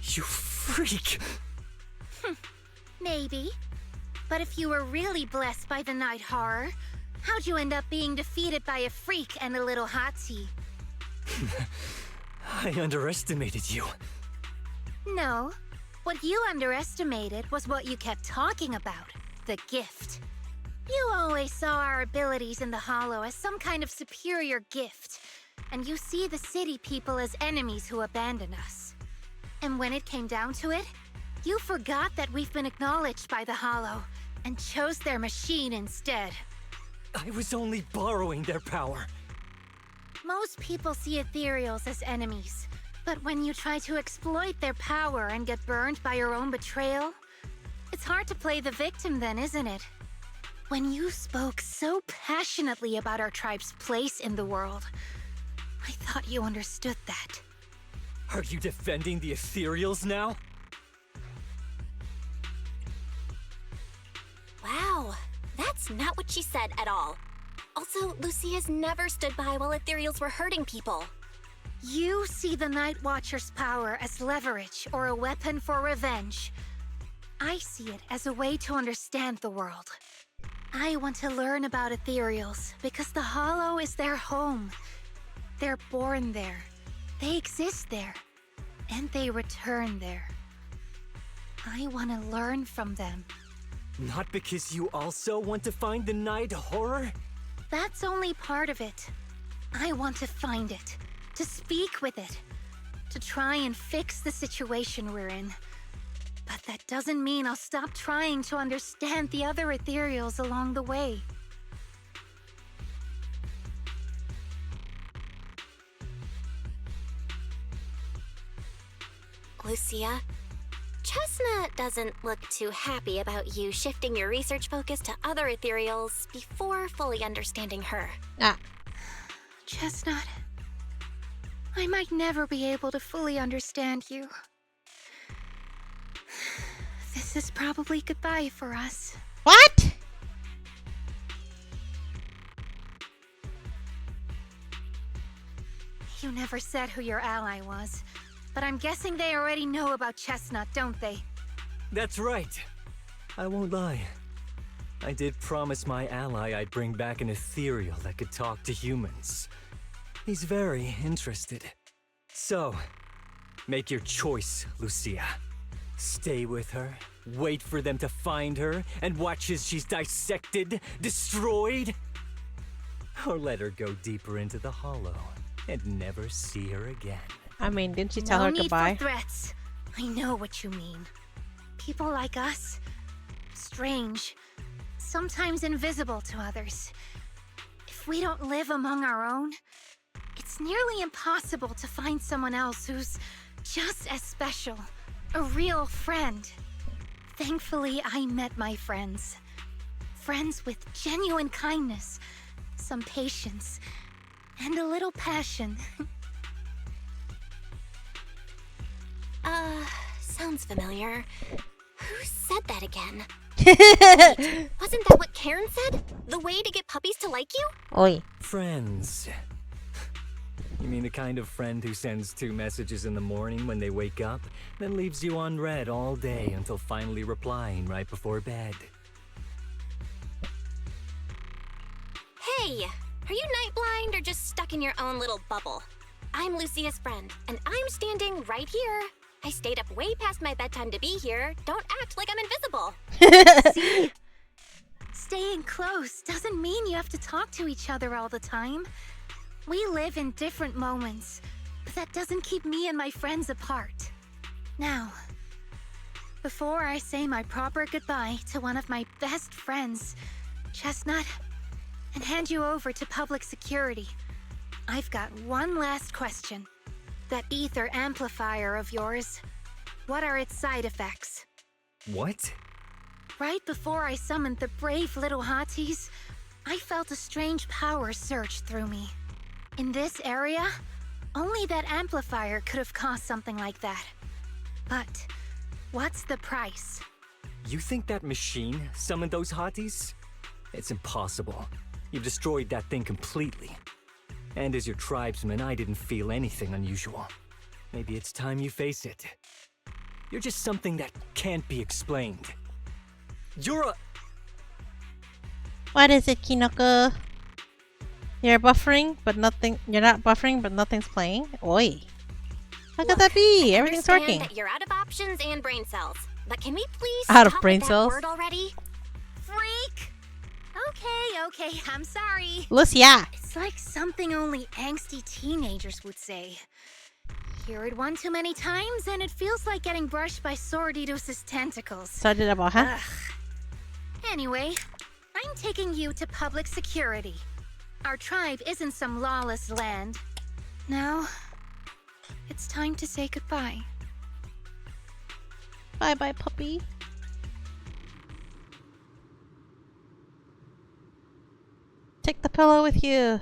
You freak! Maybe. But if you were really blessed by the night horror, how'd you end up being defeated by a freak and a little Hottie? I underestimated you. No. What you underestimated was what you kept talking about, the gift. You always saw our abilities in the Hollow as some kind of superior gift, and you see the city people as enemies who abandon us. And when it came down to it, you forgot that we've been acknowledged by the Hollow, and chose their machine instead. I was only borrowing their power. Most people see ethereals as enemies, but when you try to exploit their power and get burned by your own betrayal, it's hard to play the victim then, isn't it? When you spoke so passionately about our tribe's place in the world, I thought you understood that. Are you defending the ethereals now? Wow, that's not what she said at all. Also, Lucia's never stood by while ethereals were hurting people. You see the Night Watcher's power as leverage or a weapon for revenge. I see it as a way to understand the world. I want to learn about ethereals because the Hollow is their home. They're born there, they exist there, and they return there. I want to learn from them. Not because you also want to find the Night Horror? That's only part of it. I want to find it, to speak with it, to try and fix the situation we're in. But that doesn't mean I'll stop trying to understand the other ethereals along the way. Lucia, Chestnut doesn't look too happy about you shifting your research focus to other ethereals before fully understanding her. Ah. Chestnut, I might never be able to fully understand you. This is probably goodbye for us. What? You never said who your ally was, but I'm guessing they already know about Chestnut, don't they? That's right. I won't lie. I did promise my ally I'd bring back an ethereal that could talk to humans. He's very interested. So, make your choice, Lucia. Stay with her, wait for them to find her, and watch as she's dissected, destroyed? Or let her go deeper into the Hollow and never see her again. I mean, didn't she tell her No need goodbye? for threats. I know what you mean. People like us, strange, sometimes invisible to others. If we don't live among our own, it's nearly impossible to find someone else who's just as special, a real friend. Thankfully, I met my friends. Friends with genuine kindness, some patience, and a little passion. Sounds familiar. Who said that again? Wait, wasn't that what Karen said? The way to get puppies to like you? Oi. Friends. You mean the kind of friend who sends 2 messages in the morning when they wake up, then leaves you unread all day until finally replying right before bed? Hey, are you night blind or just stuck in your own little bubble? I'm Lucia's friend, and I'm standing right here. I stayed up way past my bedtime to be here. Don't act like I'm invisible. See? Staying close doesn't mean you have to talk to each other all the time. We live in different moments, but that doesn't keep me and my friends apart. Now, before I say my proper goodbye to one of my best friends, Chestnut, and hand you over to public security, I've got one last question. That ether amplifier of yours, what are its side effects? What? Right before I summoned the brave little hotties, I felt a strange power surge through me. In this area, only that amplifier could have caused something like that. But what's the price? You think that machine summoned those hotties? It's impossible. You've destroyed that thing completely. And as your tribesman, I didn't feel anything unusual. Maybe it's time you face it. You're just something that can't be explained. You're a... What is it, Kinoko? You're buffering, but nothing. You're not buffering, but nothing's playing. Oi. How could that be? I Everything's understand working. that you're out of options and brain cells, but can we please Out of stop brain with cells? that word already? Freak! Okay, I'm sorry. Lucia. It's like something only angsty teenagers would say. Hear it one too many times, and it feels like getting brushed by Sordidos' tentacles. Started about, huh? Ugh. Anyway, I'm taking you to public security. Our tribe isn't some lawless land. Now, it's time to say goodbye. Bye-bye, puppy. Take the pillow with you.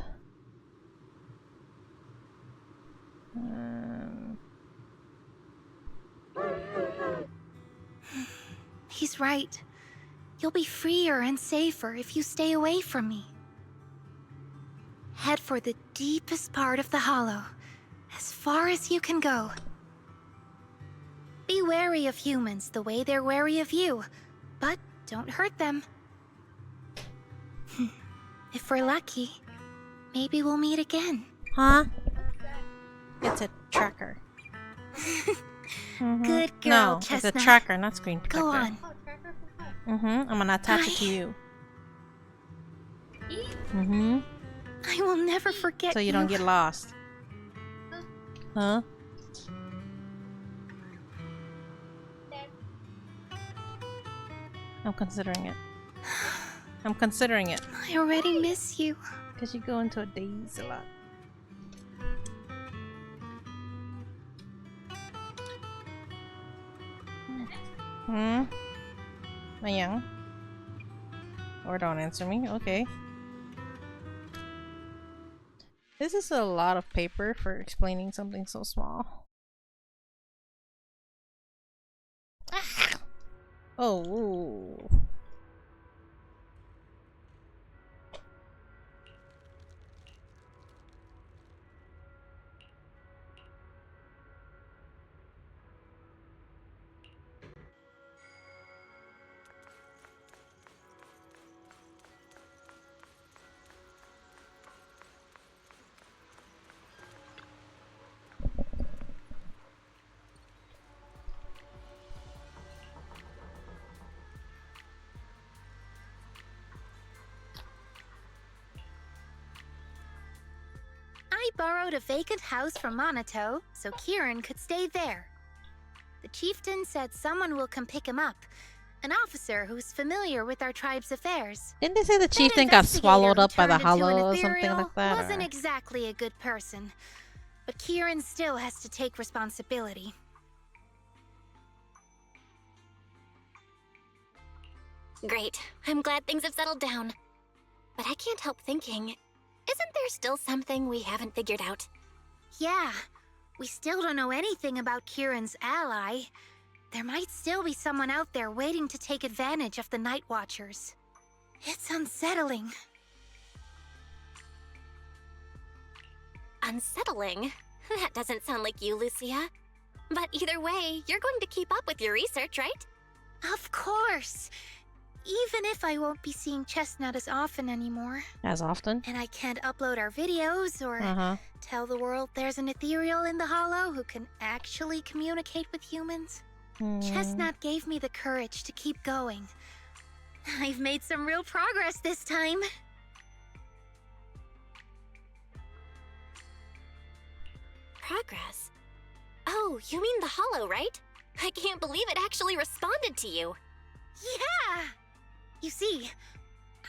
He's right. You'll be freer and safer if you stay away from me. Head for the deepest part of the hollow, as far as you can go. Be wary of humans the way they're wary of you, but don't hurt them. If we're lucky, maybe we'll meet again. Huh? It's a tracker. Good girl, No, Chestnut. it's a tracker, not screen protector. Go on. I'm gonna attach it to you. I will never forget So you don't get lost. Huh? I'm considering it. I'm considering it. I already miss you. Because you go into a daze a lot. Mayang? Or don't answer me? Okay. This is a lot of paper for explaining something so small. Ah! Oh. Ooh. I borrowed a vacant house from Monato so Kieran could stay there. The chieftain said someone will come pick him up, an officer who's familiar with our tribe's affairs. Didn't they say the That chieftain got investigator swallowed who up by the turned into an hollow or something ethereal like that? Wasn't or- exactly a good person, but Kieran still has to take responsibility. Great. I'm glad things have settled down. But I can't help thinking, isn't there still something we haven't figured out? Yeah, we still don't know anything about Kieran's ally. There might still be someone out there waiting to take advantage of the Night Watchers. It's unsettling. Unsettling? That doesn't sound like you, Lucia. But either way, you're going to keep up with your research, right? Of course! Even if I won't be seeing Chestnut as often anymore. As often? And I can't upload our videos or Uh-huh. tell the world there's an ethereal in the hollow who can actually communicate with humans. Chestnut gave me the courage to keep going. I've made some real progress this time. Progress? Oh, you mean the hollow, right? I can't believe it actually responded to you. Yeah! You see,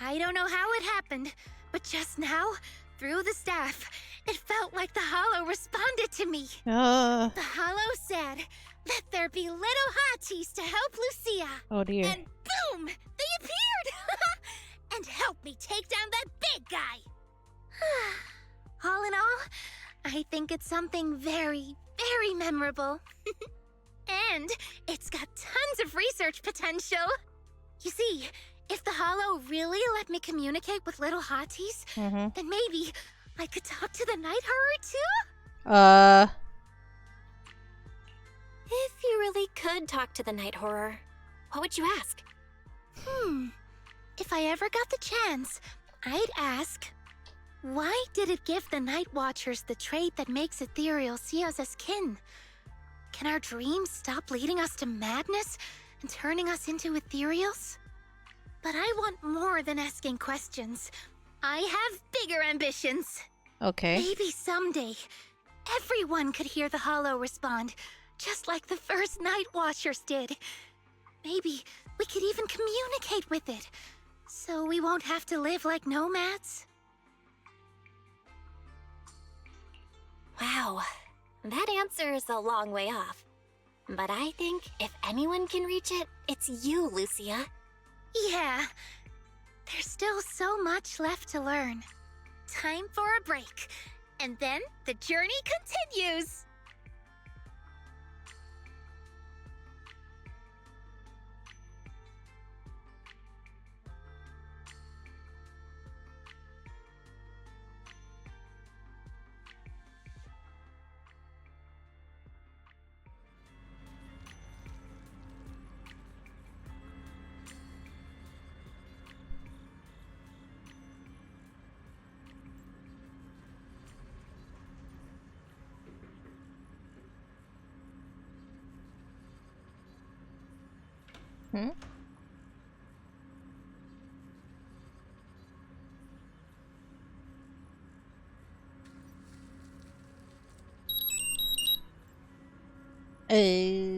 I don't know how it happened, but just now, through the staff, it felt like the hollow responded to me. The hollow said, "Let there be little hotties to help Lucia." Oh dear. And boom! They appeared! And helped me take down that big guy! All in all, I think it's something very, very memorable. And it's got tons of research potential. You see, if the hollow really let me communicate with little hotties, then maybe I could talk to the night horror too? If you really could talk to the night horror, what would you ask? If I ever got the chance, I'd ask, why did it give the Night Watchers the trait that makes Ethereal see us as kin? Can our dreams stop leading us to madness and turning us into ethereals? But I want more than asking questions. I have bigger ambitions. Okay. Maybe someday, everyone could hear the Hollow respond, just like the first Night Watchers did. Maybe we could even communicate with it, so we won't have to live like nomads. Wow, that answer is a long way off. But I think if anyone can reach it, it's you, Lucia. Yeah, there's still so much left to learn. Time for a break, and then the journey continues! Hmm? Uh,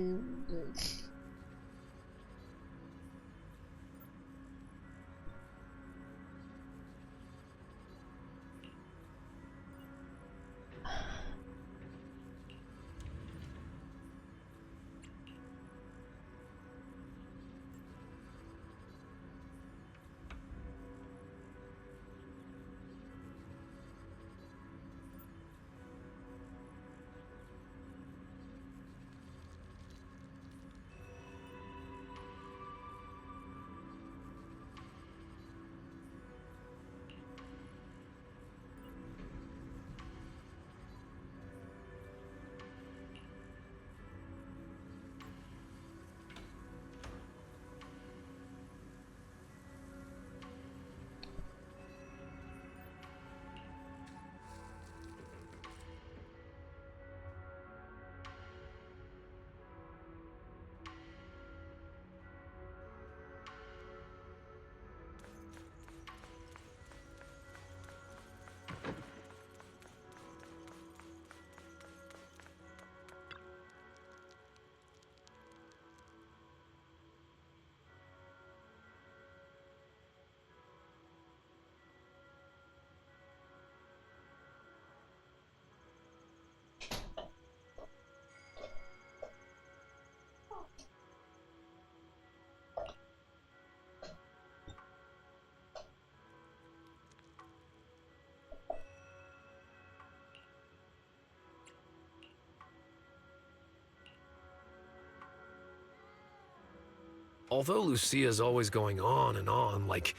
Although Lucia's always going on and on, like,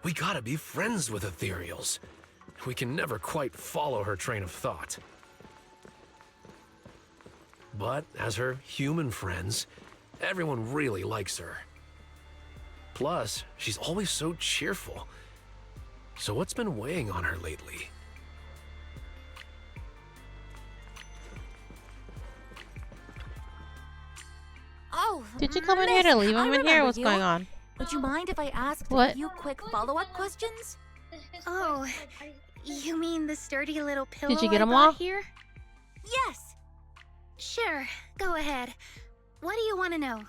we gotta be friends with ethereals. We can never quite follow her train of thought. But as her human friends, everyone really likes her. Plus, she's always so cheerful. So what's been weighing on her lately? Oh, did you come in here to leave I him in here? remember What's you. going on? Would you mind if I asked What? a few quick follow-up questions? Oh, you mean the sturdy little pillow you get I 'em bought all? here? Yes. Sure, go ahead. What do you want to know?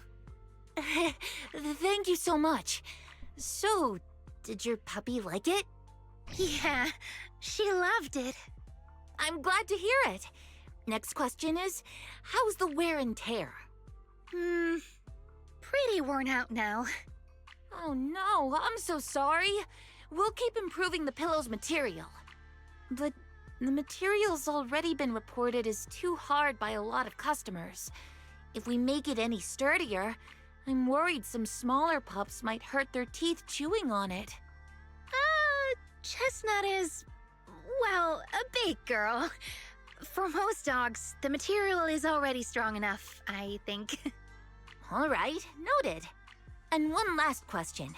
Thank you so much. So, did your puppy like it? Yeah, she loved it. I'm glad to hear it. Next question is, how's the wear and tear? Pretty worn out now. Oh no, I'm so sorry. We'll keep improving the pillow's material. But the material's already been reported as too hard by a lot of customers. If we make it any sturdier, I'm worried some smaller pups might hurt their teeth chewing on it. Chestnut is, well, a big girl. For most dogs, the material is already strong enough, I think. All right, noted. And one last question.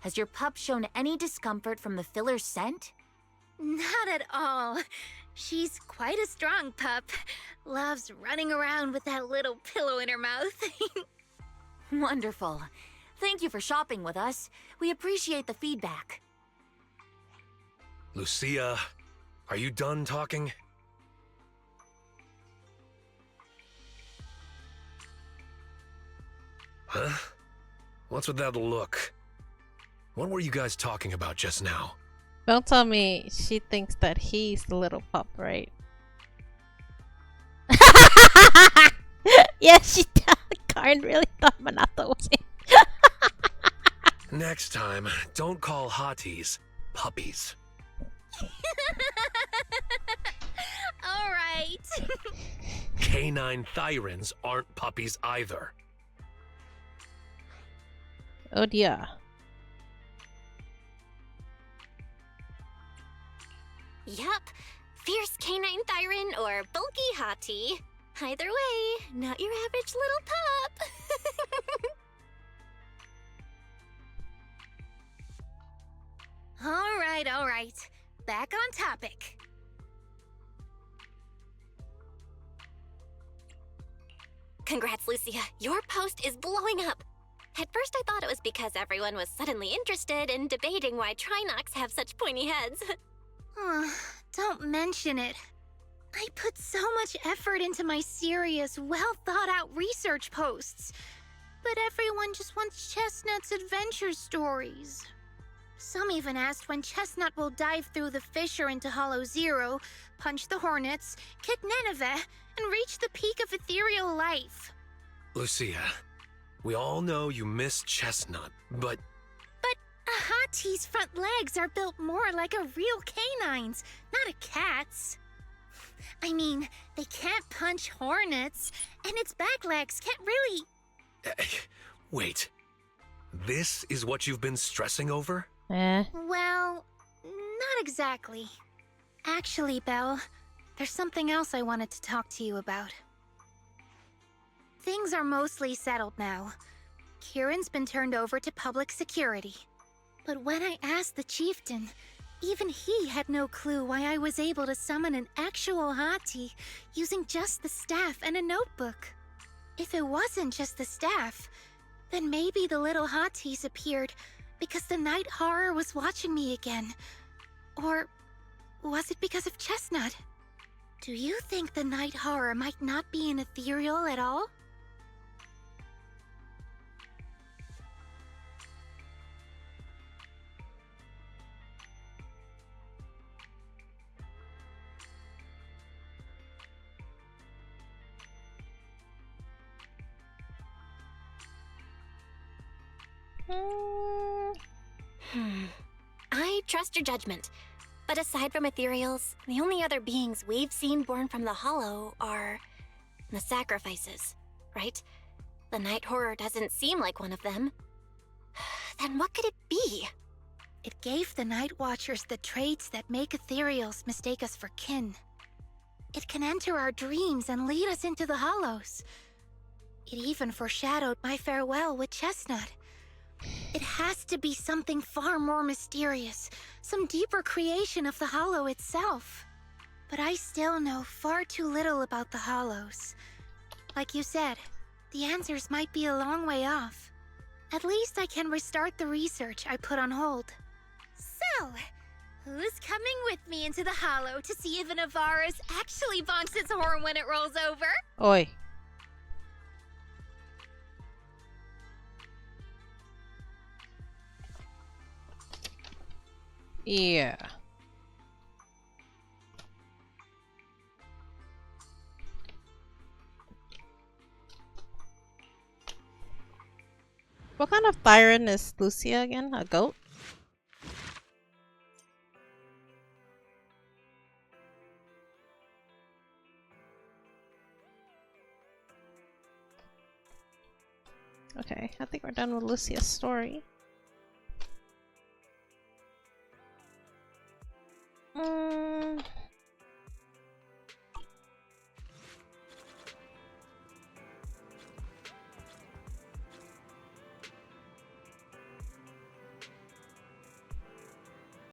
Has your pup shown any discomfort from the filler's scent? Not at all. She's quite a strong pup. Loves running around with that little pillow in her mouth. Wonderful. Thank you for shopping with us. We appreciate the feedback. Lucia, are you done talking? Huh? What's with that look? What were you guys talking about just now? Don't tell me she thinks that he's the little pup, right? Yeah, she does. Karen really thought Minato was him. Next time, don't call hotties puppies. All right. Canine Thyrans aren't puppies either. Oh dear. Yup. Fierce canine Thyron or bulky hottie. Either way, not your average little pup. All right. Back on topic. Congrats, Lucia. Your post is blowing up. At first I thought it was because everyone was suddenly interested in debating why Trinocs have such pointy heads. Don't mention it. I put so much effort into my serious, well-thought-out research posts. But everyone just wants Chestnut's adventure stories. Some even asked when Chestnut will dive through the fissure into Hollow Zero, punch the Hornets, kick Nineveh, and reach the peak of ethereal life. Lucia, we all know you miss Chestnut, but... But a hottie's front legs are built more like a real canine's, not a cat's. I mean, they can't punch Hornets, and its back legs can't really... Wait. This is what you've been stressing over? Well, not exactly. Actually, Belle, there's something else I wanted to talk to you about. Things are mostly settled now. Kieran's been turned over to public security. But when I asked the chieftain, even he had no clue why I was able to summon an actual hottie using just the staff and a notebook. If it wasn't just the staff, then maybe the little hotties appeared because the night horror was watching me again. Or was it because of Chestnut? Do you think the night horror might not be an ethereal at all? I trust your judgment. But aside from ethereals, the only other beings we've seen born from the Hollow are the sacrifices, right? The night horror doesn't seem like one of them. Then what could it be? It gave the Night Watchers the traits that make ethereals mistake us for kin. It can enter our dreams and lead us into the Hollows. It even foreshadowed my farewell with Chestnut. It has to be something far more mysterious, some deeper creation of the Hollow itself. But I still know far too little about the Hollows. Like you said, the answers might be a long way off. At least I can restart the research I put on hold. So, who's coming with me into the Hollow to see if an Avaris actually bonks its horn when it rolls over? Oi. Yeah. What kind of Thyron is Lucia again? A goat? Okay, I think we're done with Lucia's story.